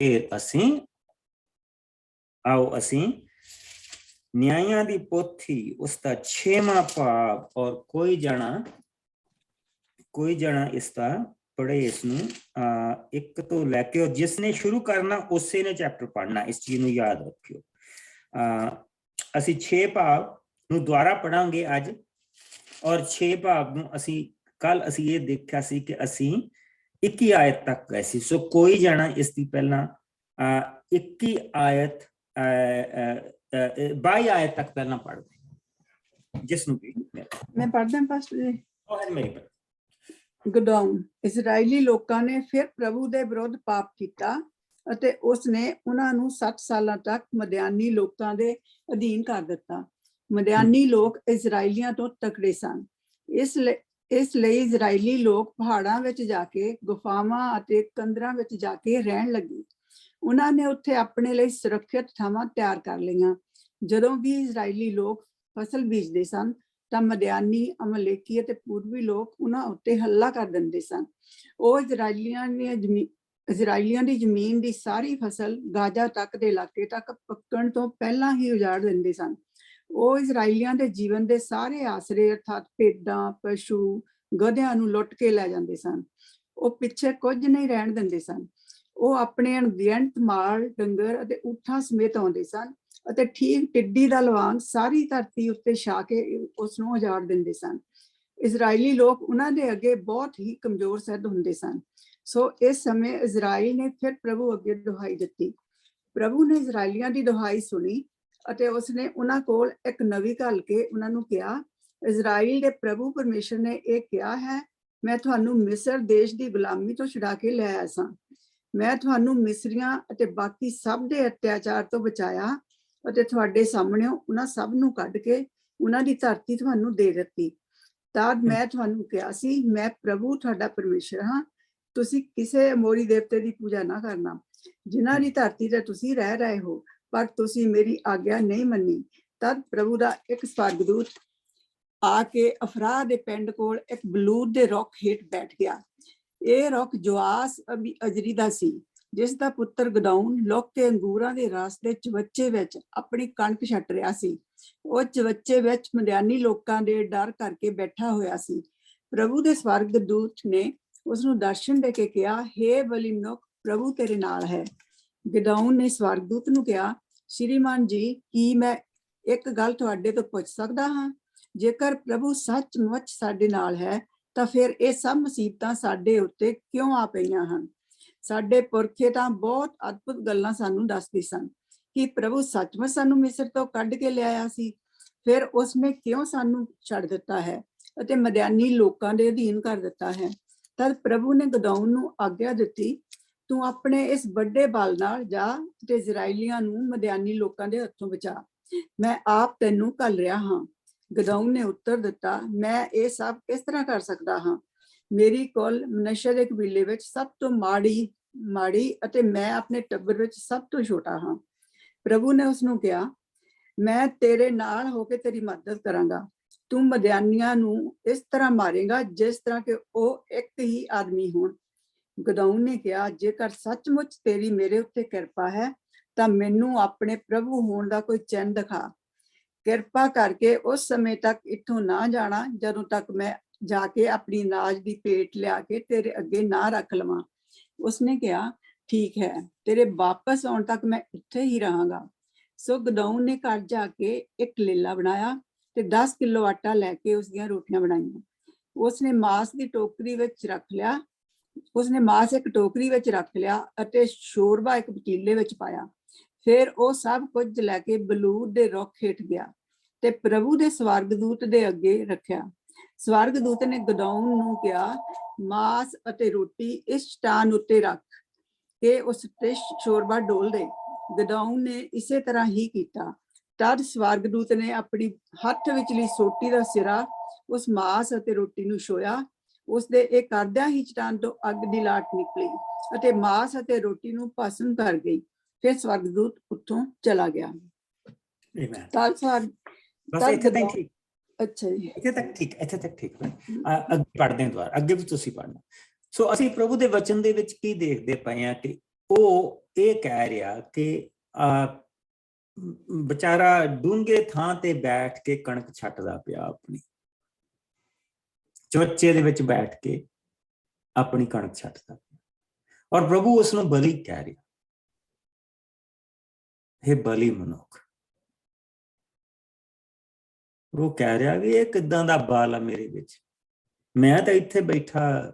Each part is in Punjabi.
फिर असी आओ असी न्यायां दी पोथी उसका 6वां भाग और कोई जना इसका पढ़े इसनू एक तो लैके और जिसने शुरू करना उसे ने चैप्टर पढ़ना। इस चीज नू याद रखियो। असी 6 भाग नू दोबारा पढ़ांगे अज और 6 भाग नू असी कल असी ये देखा सी कि असी 21 आयत तक गए सी। सो कोई जना इसकी पहला 21 आयत 22 आयत तक पहला पढ़ दे जिसनू भी मैं पढ़दा फर्स्ट जी। मेरी ਗਡਾਊਨ ਇਜ਼ਰਾਈਲੀ ਲੋਕਾਂ ਨੇ ਫਿਰ ਪ੍ਰਭੂ ਦੇ ਵਿਰੁੱਧ ਪਾਪ ਕੀਤਾ ਅਤੇ ਉਸਨੇ ਉਹਨਾਂ ਨੂੰ 60 ਸਾਲਾਂ ਤੱਕ ਮਦਿਆਨੀ ਲੋਕਾਂ ਦੇ ਅਧੀਨ ਕਰ ਦਿੱਤਾ। ਮਦਿਆਨੀ ਲੋਕ ਇਜ਼ਰਾਈਲੀਆਂ ਤੋਂ ਤਕੜੇ ਸਨ। ਇਸ ਲਈ ਇਜ਼ਰਾਈਲੀ ਲੋਕ ਪਹਾੜਾਂ ਵਿੱਚ ਜਾ ਕੇ ਗੁਫਾਵਾਂ ਅਤੇ ਕੰਦਰਾਂ ਵਿੱਚ ਜਾ ਕੇ ਰਹਿਣ ਲੱਗੇ। ਉਹਨਾਂ ਨੇ ਉੱਥੇ ਆਪਣੇ ਲਈ ਸੁਰੱਖਿਅਤ ਥਾਵਾਂ ਤਿਆਰ ਕਰ ਲਈਆਂ। ਜਦੋਂ ਵੀ ਇਜ਼ਰਾਈਲੀ ਲੋਕ ਫਸਲ ਬੀਜਦੇ ਸਨ ਤਾਂ ਮਦਿਆਨੀ ਅਮਲੇਕੀ ਅਤੇ ਪੂਰਬੀ ਲੋਕ ਉਹਨਾਂ ਉੱਤੇ ਹੱਲਾ ਕਰ ਦਿੰਦੇ ਸਨ। ਉਹ ਇਜ਼ਰਾਈਲੀਆਂ ਦੀ ਜ਼ਮੀਨ ਦੀ ਸਾਰੀ ਫਸਲ ਗਾਜ਼ਾ ਤੱਕ ਦੇ ਇਲਾਕੇ ਤੱਕ ਪੱਕਣ ਤੋਂ ਪਹਿਲਾਂ ਹੀ ਉਜਾੜ ਦਿੰਦੇ ਸਨ। ਉਹ ਇਜ਼ਰਾਈਲੀਆਂ ਦੇ ਜੀਵਨ ਦੇ ਸਾਰੇ ਆਸਰੇ ਅਰਥਾਤ ਭੇਡਾਂ, ਪਸ਼ੂ, ਗਧਿਆਂ ਨੂੰ ਲੁੱਟ ਕੇ ਲੈ ਜਾਂਦੇ ਸਨ। ਉਹ ਪਿੱਛੇ ਕੁਝ ਨਹੀਂ ਰਹਿਣ ਦਿੰਦੇ ਸਨ। ਉਹ ਆਪਣੇ ਅਣਗਿਣਤ ਮਾਲ, ਡੰਗਰ ਅਤੇ ਊਠਾਂ ਸਮੇਤ ਆਉਂਦੇ ਸਨ ਅਤੇ ਠੀਕ ਟਿੱਡੀ ਦਾ ਲਵਾਂਗ ਸਾਰੀ ਧਰਤੀ ਉੱਤੇ ਛਾ ਕੇ ਉਸ ਨੂੰ ਉਜਾੜ ਦਿੰਦੇ ਸਨ। ਇਜ਼ਰਾਈਲੀ ਲੋਕ ਉਹਨਾਂ ਦੇ ਅੱਗੇ ਬਹੁਤ ਹੀ ਕਮਜ਼ੋਰ ਸਿੱਧ ਹੁੰਦੇ ਸਨ। ਸੋ ਇਸ ਸਮੇਂ ਇਜ਼ਰਾਈਲ ਨੇ ਫਿਰ ਪ੍ਰਭੂ ਅੱਗੇ ਦੁਹਾਈ ਦਿੱਤੀ। ਪ੍ਰਭੂ ਨੇ ਇਜ਼ਰਾਈਲੀਆਂ ਦੀ ਦੁਹਾਈ ਸੁਣੀ ਅਤੇ ਉਸਨੇ ਉਹਨਾਂ ਕੋਲ ਇੱਕ ਨਵੀਂ ਘੱਲ ਕੇ ਉਹਨਾਂ ਨੂੰ ਕਿਹਾ, ਇਜ਼ਰਾਈਲ ਦੇ ਪ੍ਰਭੂ ਪਰਮੇਸ਼ਰ ਨੇ ਇਹ ਕਿਹਾ ਹੈ, ਮੈਂ ਤੁਹਾਨੂੰ ਮਿਸਰ ਦੇਸ਼ ਦੀ ਗੁਲਾਮੀ ਤੋਂ ਛੁਡਾ ਕੇ ਲੈ ਆਇਆ ਸਾਂ। ਮੈਂ ਤੁਹਾਨੂੰ ਮਿਸਰੀਆਂ ਅਤੇ ਬਾਕੀ ਸਭ ਦੇ ਅਤਿਆਚਾਰ ਤੋਂ ਬਚਾਇਆ ਅਤੇ ਤੁਹਾਡੇ ਸਾਹਮਣੇ ਉਹਨਾਂ ਸਭ ਨੂੰ ਕੱਢ ਕੇ ਉਹਨਾਂ ਦੀ ਧਰਤੀ ਤੁਹਾਨੂੰ ਦੇ ਦਿੱਤੀ। ਤਦ ਮੈਂ ਤੁਹਾਨੂੰ ਕਿਹਾ ਸੀ, ਮੈਂ ਪ੍ਰਭੂ ਤੁਹਾਡਾ ਪਰਮੇਸ਼ਰ ਹਾਂ। ਤੁਸੀਂ ਕਿਸੇ ਅਮੋਰੀ ਦੇਵਤੇ ਦੀ ਪੂਜਾ ਨਾ ਕਰਨਾ ਜਿਨ੍ਹਾਂ ਦੀ ਧਰਤੀ ਤੇ ਤੁਸੀਂ ਰਹਿ ਰਹੇ ਹੋ, ਪਰ ਤੁਸੀਂ ਮੇਰੀ ਆਗਿਆ ਨਹੀਂ ਮੰਨੀ। ਤਦ ਪ੍ਰਭੂ ਦਾ ਇੱਕ ਸਵਰਗਦੂਤ ਆ ਕੇ ਅਫਰਾਹ ਦੇ ਪਿੰਡ ਕੋਲ ਇੱਕ ਬਲੂਦ ਦੇ ਰੁੱਖ ਹੇਠ ਬੈਠ ਗਿਆ। ਇਹ ਰੁੱਖ ਜੋਆਸ ਅਜਰੀ ਦਾ ਸੀ, ਜਿਸ ਦਾ ਪੁੱਤਰ ਗਡਾਊਨ ਲੁੱਕ ਕੇ ਅੰਗੂਰਾਂ ਦੇ ਰਸ ਦੇ ਚਵੱਚੇ ਵਿੱਚ ਆਪਣੀ ਕਣਕ ਛੱਟ ਰਿਹਾ ਸੀ। ਉਹ ਚਵੱਚੇ ਵਿੱਚ ਮਦਿਆਨੀ ਲੋਕਾਂ ਦੇ ਡਰ ਕਰਕੇ ਬੈਠਾ ਹੋਇਆ ਸੀ। ਪ੍ਰਭੂ ਦੇ ਸਵਰਗਦੂਤ ਨੇ ਉਸਨੂੰ ਦਰਸ਼ਨ ਦੇ ਕੇ ਕਿਹਾ, ਹੇ ਬਲੀ ਮਨੁੱਖ, ਪ੍ਰਭੂ ਤੇਰੇ ਨਾਲ ਹੈ। ਗਡਾਊਨ ਨੇ ਸਵਰਗਦੂਤ ਨੂੰ ਕਿਹਾ, ਸ਼੍ਰੀਮਾਨ ਜੀ, ਕੀ ਮੈਂ ਇੱਕ ਗੱਲ ਤੁਹਾਡੇ ਤੋਂ ਪੁੱਛ ਸਕਦਾ ਹਾਂ? ਜੇਕਰ ਪ੍ਰਭੂ ਸੱਚਮੁੱਚ ਸਾਡੇ ਨਾਲ ਹੈ ਤਾਂ ਫਿਰ ਇਹ ਸਭ ਮੁਸੀਬਤਾਂ ਸਾਡੇ ਉੱਤੇ ਕਿਉਂ ਆ ਪਈਆਂ ਹਨ? ਸਾਡੇ ਪੁਰਖੇ ਤਾਂ ਬਹੁਤ ਅਦਭੁਤ ਗੱਲਾਂ ਸਾਨੂੰ ਦੱਸਦੇ ਸਨ ਕਿ ਪ੍ਰਭੂ ਸੱਚਮੁੱਚ ਸਾਨੂੰ ਮਿਸਰ ਤੋਂ ਕੱਢ ਕੇ ਲਿਆਇਆ ਸੀ। ਫਿਰ ਉਸਨੇ ਕਿਉਂ ਸਾਨੂੰ ਛੱਡ ਦਿੱਤਾ ਹੈ ਅਤੇ ਮਦਿਆਨੀ ਲੋਕਾਂ ਦੇ ਅਧੀਨ ਕਰ ਦਿੱਤਾ ਹੈ? ਤਦ ਪ੍ਰਭੂ ਨੇ ਗਡਾਊਨ ਨੂੰ ਆਗਿਆ ਦਿੱਤੀ, ਤੂੰ ਆਪਣੇ ਇਸ ਵੱਡੇ ਬਲ ਨਾਲ ਜਾ ਤੇ ਇਜ਼ਰਾਈਲੀਆਂ ਨੂੰ ਮਦਿਆਨੀ ਲੋਕਾਂ ਦੇ ਹੱਥੋਂ ਬਚਾ। ਮੈਂ ਆਪ ਤੈਨੂੰ ਘੱਲ ਰਿਹਾ ਹਾਂ। ਗਡਾਊਨ ਨੇ ਉੱਤਰ ਦਿੱਤਾ, ਮੈਂ ਇਹ ਸਭ ਕਿਸ ਤਰ੍ਹਾਂ ਕਰ ਸਕਦਾ ਹਾਂ? ਮੇਰੀ ਕੁੱਲ ਮਨੱਸੇ ਦੇ ਕਬੀਲੇ ਵਿੱਚ ਸਭ ਤੋਂ ਮਾੜੀ ਅਤੇ ਮੈਂ ਆਪਣੇ ਟੱਬਰ ਵਿੱਚ ਸਭ ਤੋਂ ਛੋਟਾ ਹਾਂ। ਪ੍ਰਭੂ ਨੇ ਉਸਨੂੰ ਕਿਹਾ, ਮੈਂ ਤੇਰੇ ਨਾਲ ਹੋ ਕੇ ਤੇਰੀ ਮਦਦ ਕਰਾਂਗਾ। ਤੂੰ ਮਦਿਆਨੀਆਂ ਨੂੰ ਇਸ ਤਰ੍ਹਾਂ ਮਾਰੇਗਾ ਜਿਸ ਤਰ੍ਹਾਂ ਕਿ ਉਹ ਇੱਕ ਹੀ ਆਦਮੀ ਹੋਣ। ਗਡਾਊਨ ਨੇ ਕਿਹਾ, ਜੇਕਰ ਸੱਚਮੁੱਚ ਤੇਰੀ ਮੇਰੇ ਉੱਤੇ ਕਿਰਪਾ ਹੈ ਤਾਂ ਮੈਨੂੰ ਆਪਣੇ ਪ੍ਰਭੂ ਹੋਣ ਦਾ ਕੋਈ ਚਿੰਨ੍ਹ ਦਿਖਾ। ਕਿਰਪਾ ਕਰਕੇ ਉਸ ਸਮੇਂ ਤੱਕ ਇੱਥੋਂ ਨਾ ਜਾਣਾ ਜਦੋਂ ਤੱਕ ਮੈਂ ਜਾ ਕੇ ਆਪਣੀ ਅਨਾਜ ਦੀ ਭੇਟ ਲਿਆ ਕੇ ਤੇਰੇ ਅੱਗੇ ਨਾ ਰੱਖ ਲਵਾਂ। ਉਸਨੇ ਕਿਹਾ, ਠੀਕ ਹੈ, ਤੇਰੇ ਵਾਪਸ ਆਉਣ ਤੱਕ ਮੈਂ ਇੱਥੇ ਹੀ ਰਹਾਂਗਾ। ਸੋ ਗਡਾਊਨ ਨੇ ਘਰ ਜਾ ਕੇ ਇੱਕ ਲੇਲਾ ਬਣਾਇਆ ਤੇ 10 ਕਿਲੋ ਆਟਾ ਲੈ ਕੇ ਉਸਦੀਆਂ ਰੋਟੀਆਂ ਬਣਾਈਆਂ। ਉਸਨੇ ਮਾਸ ਇੱਕ ਟੋਕਰੀ ਵਿੱਚ ਰੱਖ ਲਿਆ ਅਤੇ ਸ਼ੋਰਬਾ ਇੱਕ ਪਤੀਲੇ ਵਿੱਚ ਪਾਇਆ। ਫਿਰ ਉਹ ਸਭ ਕੁਝ ਲੈ ਕੇ ਬਲੂਦ ਦੇ ਰੁੱਖ ਹੇਠ ਗਿਆ ਤੇ ਪ੍ਰਭੂ ਦੇ ਸਵਰਗਦੂਤ ਦੇ ਅੱਗੇ ਰੱਖਿਆ। ਸਵਰਗਦੂਤ ਨੇ ਗਡਾਊਨ ਨੂੰ ਕਿਹਾ, ਮਾਸ ਅਤੇ ਰੋਟੀ ਇਸ ਚਟਾਨ ਉੱਤੇ ਰੱਖ ਕੇ ਉਸ ਉੱਤੇ ਸ਼ੋਰਬਾ ਡੋਲ ਦੇ। ਗਡਾਊਨ ਨੇ ਇਸੇ ਤਰ੍ਹਾਂ ਹੀ ਕੀਤਾ। ਤਦ ਸਵਰਗਦੂਤ ਨੇ ਆਪਣੀ ਹੱਥ ਵਿਚਲੀ ਸੋਟੀ ਦਾ ਸਿਰਾ ਉਸ ਮਾਸ ਅਤੇ ਰੋਟੀ ਨੂੰ ਛੋਇਆ। ਉਸਦੇ ਇਹ ਕਰਦਿਆਂ ਹੀ ਚਟਾਨ ਤੋਂ ਅੱਗ ਦੀ ਲਾਟ ਨਿਕਲੀ ਅਤੇ ਮਾਸ ਅਤੇ ਰੋਟੀ ਨੂੰ ਭਸਮ ਕਰ ਗਈ। ਫਿਰ ਸਵਰਗਦੂਤ ਉੱਥੋਂ ਚਲਾ ਗਿਆ। ਅੱਛਾ ਜੀ, ਇੱਥੇ ਤੱਕ ਠੀਕ ਅੱਗੇ ਪੜ੍ਹਦੇ ਦੁਆਰਾ, ਅੱਗੇ ਵੀ ਤੁਸੀਂ ਪੜ੍ਹਨਾ। ਸੋ ਅਸੀਂ ਪ੍ਰਭੂ ਦੇ ਵਚਨ ਦੇ ਵਿੱਚ ਕੀ ਦੇਖਦੇ ਪਏ ਹਾਂ ਕਿ ਉਹ ਇਹ ਕਹਿ ਰਿਹਾ ਕਿ ਵਿਚਾਰਾ ਡੂੰਘੇ ਥਾਂ ਤੇ ਬੈਠ ਕੇ ਕਣਕ ਛੱਟਦਾ ਪਿਆ, ਆਪਣੀ ਚਵੱਚੇ ਦੇ ਵਿੱਚ ਬੈਠ ਕੇ ਆਪਣੀ ਕਣਕ ਛੱਟਦਾ ਪਿਆ, ਔਰ ਪ੍ਰਭੂ ਉਸ ਨੂੰ ਬਲੀ ਕਹਿ ਰਿਹਾ, ਇਹ ਬਲੀ ਮਨੁੱਖ। ਉਹ ਕਹਿ ਰਿਹਾ ਵੀ ਇਹ ਕਿੱਦਾਂ ਦਾ ਬਾਲ ਆ ਮੇਰੇ ਵਿੱਚ, ਮੈਂ ਤਾਂ ਇੱਥੇ ਬੈਠਾ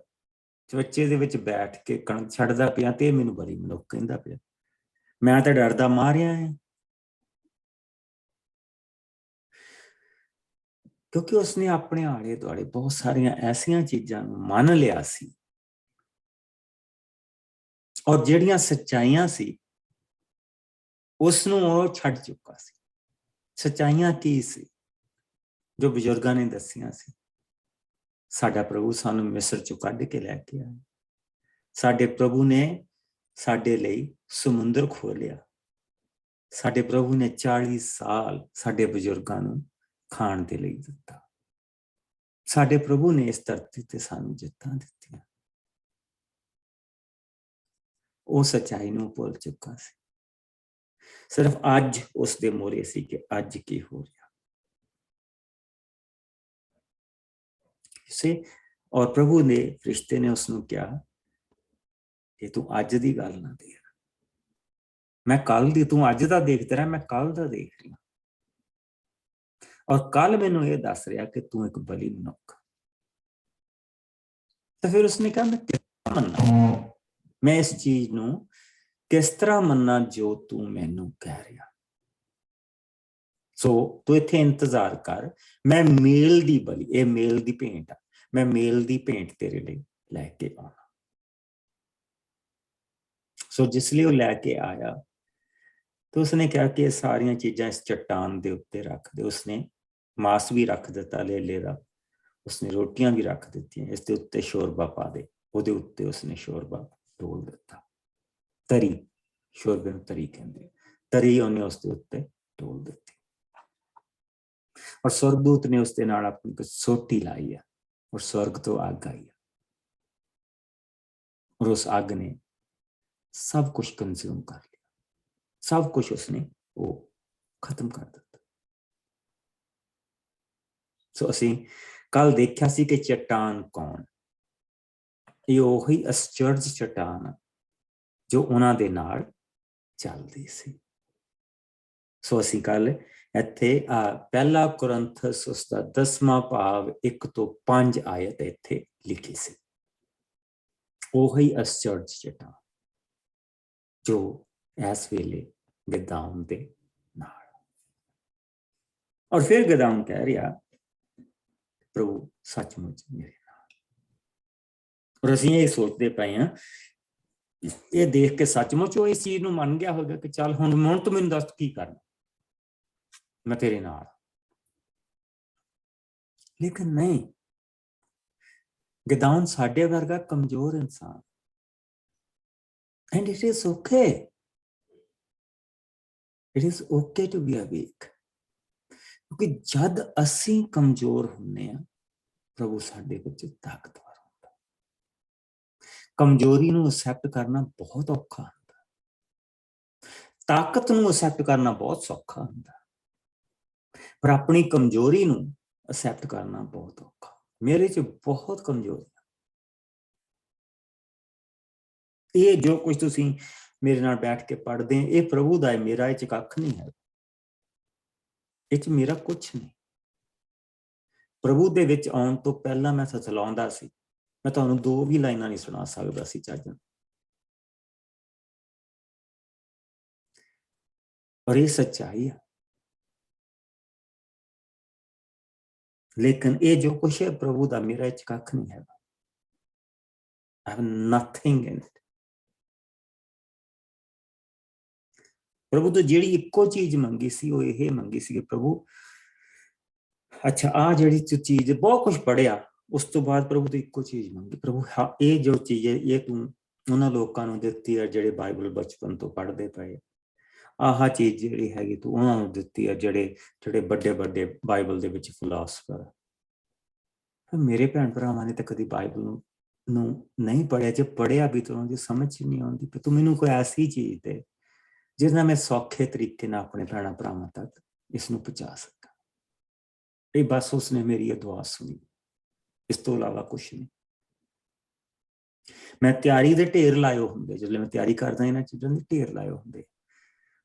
ਚਵੱਚੇ ਦੇ ਵਿੱਚ ਬੈਠ ਕੇ ਕਣਕ ਛੱਡਦਾ ਪਿਆ ਤੇ ਇਹ ਮੈਨੂੰ ਬਲੀ ਮਨੁੱਖ ਕਹਿੰਦਾ ਪਿਆ, ਮੈਂ ਤਾਂ ਡਰਦਾ ਮਾਰਿਆ ਹੈ। ਕਿਉਂਕਿ ਉਸਨੇ ਆਪਣੇ ਆਲੇ ਦੁਆਲੇ ਬਹੁਤ ਸਾਰੀਆਂ ਐਸੀਆਂ ਚੀਜ਼ਾਂ ਨੂੰ ਮੰਨ ਲਿਆ ਸੀ, ਔਰ ਜਿਹੜੀਆਂ ਸੱਚਾਈਆਂ ਸੀ ਉਸ ਨੂੰ ਉਹ ਛੱਡ ਚੁੱਕਾ ਸੀ। ਸੱਚਾਈਆਂ ਕੀ ਸੀ ਜੋ ਬਜ਼ੁਰਗਾਂ ਨੇ ਦੱਸੀਆਂ ਸੀ? ਸਾਡਾ ਪ੍ਰਭੂ ਸਾਨੂੰ ਮਿਸਰ ਚੋਂ ਕੱਢ ਕੇ ਲੈ ਕੇ ਆਇਆ, ਸਾਡੇ ਪ੍ਰਭੂ ਨੇ ਸਾਡੇ ਲਈ ਸਮੁੰਦਰ ਖੋਲਿਆ, ਸਾਡੇ ਪ੍ਰਭੂ ਨੇ 40 ਸਾਲ ਸਾਡੇ ਬਜ਼ੁਰਗਾਂ ਨੂੰ ਖਾਣ ਦੇ ਲਈ ਦਿੱਤਾ, ਸਾਡੇ ਪ੍ਰਭੂ ਨੇ ਇਸ ਧਰਤੀ ਤੇ ਸਾਨੂੰ ਜਿੱਤਾਂ ਦਿੱਤੀਆਂ। ਉਹ ਸੱਚਾਈ ਨੂੰ ਭੁੱਲ ਚੁੱਕਾ ਸੀ, ਸਿਰਫ ਅੱਜ ਉਸ ਦੇ ਮੋਰੇ ਸੀ ਕਿ ਅੱਜ ਕੀ ਹੋ ਰਿਹਾ ਸੀ। ਔਰ ਪ੍ਰਭੂ ਨੇ, ਫਰਿਸ਼ਤੇ ਨੇ ਉਸਨੂੰ ਕਿਹਾ ਕਿ ਤੂੰ ਅੱਜ ਦੀ ਗੱਲ ਨਾ ਦੇਖ, ਮੈਂ ਕੱਲ ਦੀ, ਤੂੰ ਅੱਜ ਦਾ ਦੇਖਦਾ ਰਿਹਾ, ਮੈਂ ਕੱਲ ਦਾ ਦੇਖ ਰਿਹਾ, ਔਰ ਕੱਲ ਮੈਨੂੰ ਇਹ ਦੱਸ ਰਿਹਾ ਕਿ ਤੂੰ ਇੱਕ ਬਲੀ ਮਨੁੱਖ। ਤਾਂ ਫਿਰ ਉਸਨੇ ਕਿਹਾ ਮੈਂ ਕਿਸ ਤਰ੍ਹਾਂ ਮੰਨਾਂ, ਮੈਂ ਇਸ ਚੀਜ਼ ਨੂੰ ਕਿਸ ਤਰ੍ਹਾਂ ਮੰਨਾਂ ਜੋ ਤੂੰ ਮੈਨੂੰ ਕਹਿ ਰਿਹਾ। ਸੋ ਤੂੰ ਇੱਥੇ ਇੰਤਜ਼ਾਰ ਕਰ, ਮੈਂ ਮੇਲ ਦੀ ਬਲੀ, ਇਹ ਮੇਲ ਦੀ ਭੇਂਟ ਆ, ਮੈਂ ਮੇਲ ਦੀ ਭੇਂਟ ਤੇਰੇ ਲਈ ਲੈ ਕੇ ਆਉਣਾ। ਸੋ ਜਿਸ ਲਈ ਉਹ ਲੈ ਕੇ ਆਇਆ ਤਾਂ ਉਸਨੇ ਕਿਹਾ ਕਿ ਇਹ ਸਾਰੀਆਂ ਚੀਜ਼ਾਂ ਇਸ ਚੱਟਾਨ ਦੇ ਉੱਤੇ ਰੱਖ ਦੇ। ਉਸਨੇ ਮਾਸ ਵੀ ਰੱਖ ਦਿੱਤਾ ਲੇਲੇ ਦਾ, ਉਸਨੇ ਰੋਟੀਆਂ ਵੀ ਰੱਖ ਦਿੱਤੀਆਂ, ਇਸ ਦੇ ਉੱਤੇ ਸ਼ੋਰਬਾ ਪਾ ਦੇ। ਉਹਦੇ ਉੱਤੇ ਉਸਨੇ ਸ਼ੋਰਬਾ ਡੋਲ ਦਿੱਤਾ, ਤਰੀ, ਸ਼ੋਰਬੇ ਨੂੰ ਤਰੀ ਕਹਿੰਦੇ, ਤਰੀ ਉਹਨੇ ਉਸ ਦੇ ਉੱਤੇ ਡੋਲ ਦਿੱਤੀ। ਔਰ ਸਵਰਗਦੂਤ ਨੇ ਉਸ ਦੇ ਨਾਲ ਆਪਣੀ ਸੋਟੀ ਲਾਈ ਆ, ਔਰ ਸਵਰਗ ਤੋਂ ਅੱਗ ਆਈ ਆ, ਔਰ ਉਸ ਅੱਗ ਨੇ ਸਭ ਕੁਝ ਕੰਜ਼ਿਊਮ ਕਰ ਲਿਆ, ਸਭ ਕੁਝ ਉਸਨੇ ਉਹ ਖਤਮ ਕਰ ਦਿੱਤਾ। ਸੋ ਅਸੀਂ ਕੱਲ ਦੇਖਿਆ ਸੀ ਕਿ ਚੱਟਾਨ ਕੌਣ? ਇਹ ਉਹੀ ਅਸਚਰਜ ਚੱਟਾਨ ਜੋ ਉਹਨਾਂ ਦੇ ਨਾਲ ਚੱਲਦੀ ਸੀ। ਸੋ ਅਸੀਂ ਕੱਲ ਇੱਥੇ ਪਹਿਲਾ ਕੁਰਿੰਥਸ ਉਸਦਾ 10ਵਾਂ ਭਾਵ 1 ਤੋਂ 5 ਆਇਤ ਇੱਥੇ ਲਿਖੀ ਸੀ। ਉਹੀ ਅਸਚਰਜ ਚੱਟਾਨ ਜੋ ਇਸ ਵੇਲੇ ਗਦਾਉਨ ਦੇ ਨਾਲ। ਔਰ ਫਿਰ ਗਦਾਉਨ ਕਹਿ ਰਿਹਾ ਪ੍ਰਭੂ ਸੱਚਮੁੱਚ ਮੇਰੇ ਨਾਲ। ਔਰ ਅਸੀਂ ਇਹ ਸੋਚਦੇ ਪਏ ਹਾਂ, ਇਹ ਦੇਖ ਕੇ ਸੱਚਮੁੱਚ ਉਹ ਇਸ ਚੀਜ਼ ਨੂੰ ਮੰਨ ਗਿਆ ਹੋਗਾ ਕਿ ਚੱਲ ਹੁਣ ਤੂੰ ਮੈਨੂੰ ਦੱਸ ਕੀ ਕਰਨਾ, ਮੈਂ ਤੇਰੇ ਨਾਲ। ਲੇਕਿਨ ਨਹੀਂ, ਗਦਾਉਨ ਸਾਡੇ ਵਰਗਾ ਕਮਜ਼ੋਰ ਇਨਸਾਨ, and it is okay, it is okay to be weak, ਕਿਉਂਕਿ ਜਦ ਅਸੀਂ ਕਮਜ਼ੋਰ ਹੁੰਦੇ ਹਾਂ ਪ੍ਰਭੂ ਸਾਡੇ ਵਿੱਚ ਤਾਕਤਵਰ ਹੁੰਦਾ। ਕਮਜ਼ੋਰੀ ਨੂੰ ਅਸੈਪਟ ਕਰਨਾ ਬਹੁਤ ਔਖਾ ਹੁੰਦਾ, ਤਾਕਤ ਨੂੰ ਅਸੈਪਟ ਕਰਨਾ ਬਹੁਤ ਸੌਖਾ ਹੁੰਦਾ, ਪਰ ਆਪਣੀ ਕਮਜ਼ੋਰੀ ਨੂੰ ਅਸੈਪਟ ਕਰਨਾ ਬਹੁਤ ਔਖਾ। ਮੇਰੇ 'ਚ ਬਹੁਤ ਕਮਜ਼ੋਰੀ, ਇਹ ਜੋ ਕੁਝ ਤੁਸੀਂ ਮੇਰੇ ਨਾਲ ਬੈਠ ਕੇ ਪੜ੍ਹਦੇ ਇਹ ਪ੍ਰਭੂ ਦਾ ਹੈ, ਮੇਰਾ ਇਹ 'ਚ ਕੱਖ ਨਹੀਂ ਹੈ, ਇਹ 'ਚ ਮੇਰਾ ਕੁਛ ਨਹੀਂ। ਪ੍ਰਭੂ ਦੇ ਵਿੱਚ ਆਉਣ ਤੋਂ ਪਹਿਲਾਂ ਮੈਂ ਸਚਲਾਉਂਦਾ ਸੀ, ਮੈਂ ਤੁਹਾਨੂੰ 2 ਵੀ ਲਾਈਨਾਂ ਨਹੀਂ ਸੁਣਾ ਸਕਦਾ ਸੀ ਚੱਜ ਨਾਲ। ਔਰ ਇਹ ਸੱਚਾਈ ਹੈ। ਲੇਕਿਨ ਇਹ ਜੋ ਕੁਛ ਹੈ ਪ੍ਰਭੂ ਦਾ, ਮੇਰਾ ਇਹ 'ਚ ਕੱਖ ਨਹੀਂ ਹੈਗਾ। I have nothing in it. ਪ੍ਰਭੂ ਤੋਂ ਜਿਹੜੀ ਇੱਕੋ ਚੀਜ਼ ਮੰਗੀ ਸੀ ਉਹ ਇਹ ਮੰਗੀ ਸੀ ਕਿ ਪ੍ਰਭੂ ਅੱਛਾ ਆ ਜਿਹੜੀ ਚੀਜ਼ ਬਹੁਤ ਕੁਝ ਪੜਿਆ, ਉਸ ਤੋਂ ਬਾਅਦ ਪ੍ਰਭੂ ਤੋਂ ਇੱਕੋ ਚੀਜ਼ ਮੰਗੀ, ਪ੍ਰਭੂ ਇਹ ਜੋ ਚੀਜ਼ ਹੈ ਇਹ ਤੂੰ ਉਹਨਾਂ ਲੋਕਾਂ ਨੂੰ ਦਿੱਤੀ ਹੈ ਜਿਹੜੇ ਬਾਈਬਲ ਬਚਪਨ ਤੋਂ ਪੜ੍ਹਦੇ ਪਏ, ਆਹ ਚੀਜ਼ ਜਿਹੜੀ ਹੈਗੀ ਤੂੰ ਉਹਨਾਂ ਨੂੰ ਦਿੱਤੀ ਹੈ ਜਿਹੜੇ ਵੱਡੇ ਵੱਡੇ ਬਾਈਬਲ ਦੇ ਵਿੱਚ ਫਿਲਾਸਫਰ। ਮੇਰੇ ਭੈਣ ਭਰਾਵਾਂ ਨੇ ਤਾਂ ਕਦੀ ਬਾਈਬਲ ਨੂੰ ਨੂੰ ਨਹੀਂ ਪੜ੍ਹਿਆ, ਜੇ ਪੜ੍ਹਿਆ ਵੀ ਤਾਂ ਉਹਦੀ ਸਮਝ ਚ ਨਹੀਂ ਆਉਂਦੀ। ਪਰ ਤੂੰ ਮੈਨੂੰ ਕੋਈ ਐਸੀ ਚੀਜ਼ ਦੇ ਜਿਸ ਨਾਲ ਮੈਂ ਸੌਖੇ ਤਰੀਕੇ ਨਾਲ ਆਪਣੇ ਭੈਣਾਂ ਭਰਾਵਾਂ ਤੱਕ ਇਸ ਨੂੰ ਪਹੁੰਚਾ ਸਕਾਂ। ਇਹ ਬਸ ਉਸਨੇ ਮੇਰੀ ਦੁਆ ਸੁਣੀ, ਇਸ ਤੋਂ ਇਲਾਵਾ ਕੁਛ ਨਹੀਂ। ਮੈਂ ਤਿਆਰੀ ਦੇ ਢੇਰ ਲਾਇਓ ਹੁੰਦੇ, ਜਦੋਂ ਮੈਂ ਤਿਆਰੀ ਕਰਦਾ ਇਹਨਾਂ ਚੀਜ਼ਾਂ ਦੇ ਢੇਰ ਲਾਇਓ ਹੁੰਦੇ,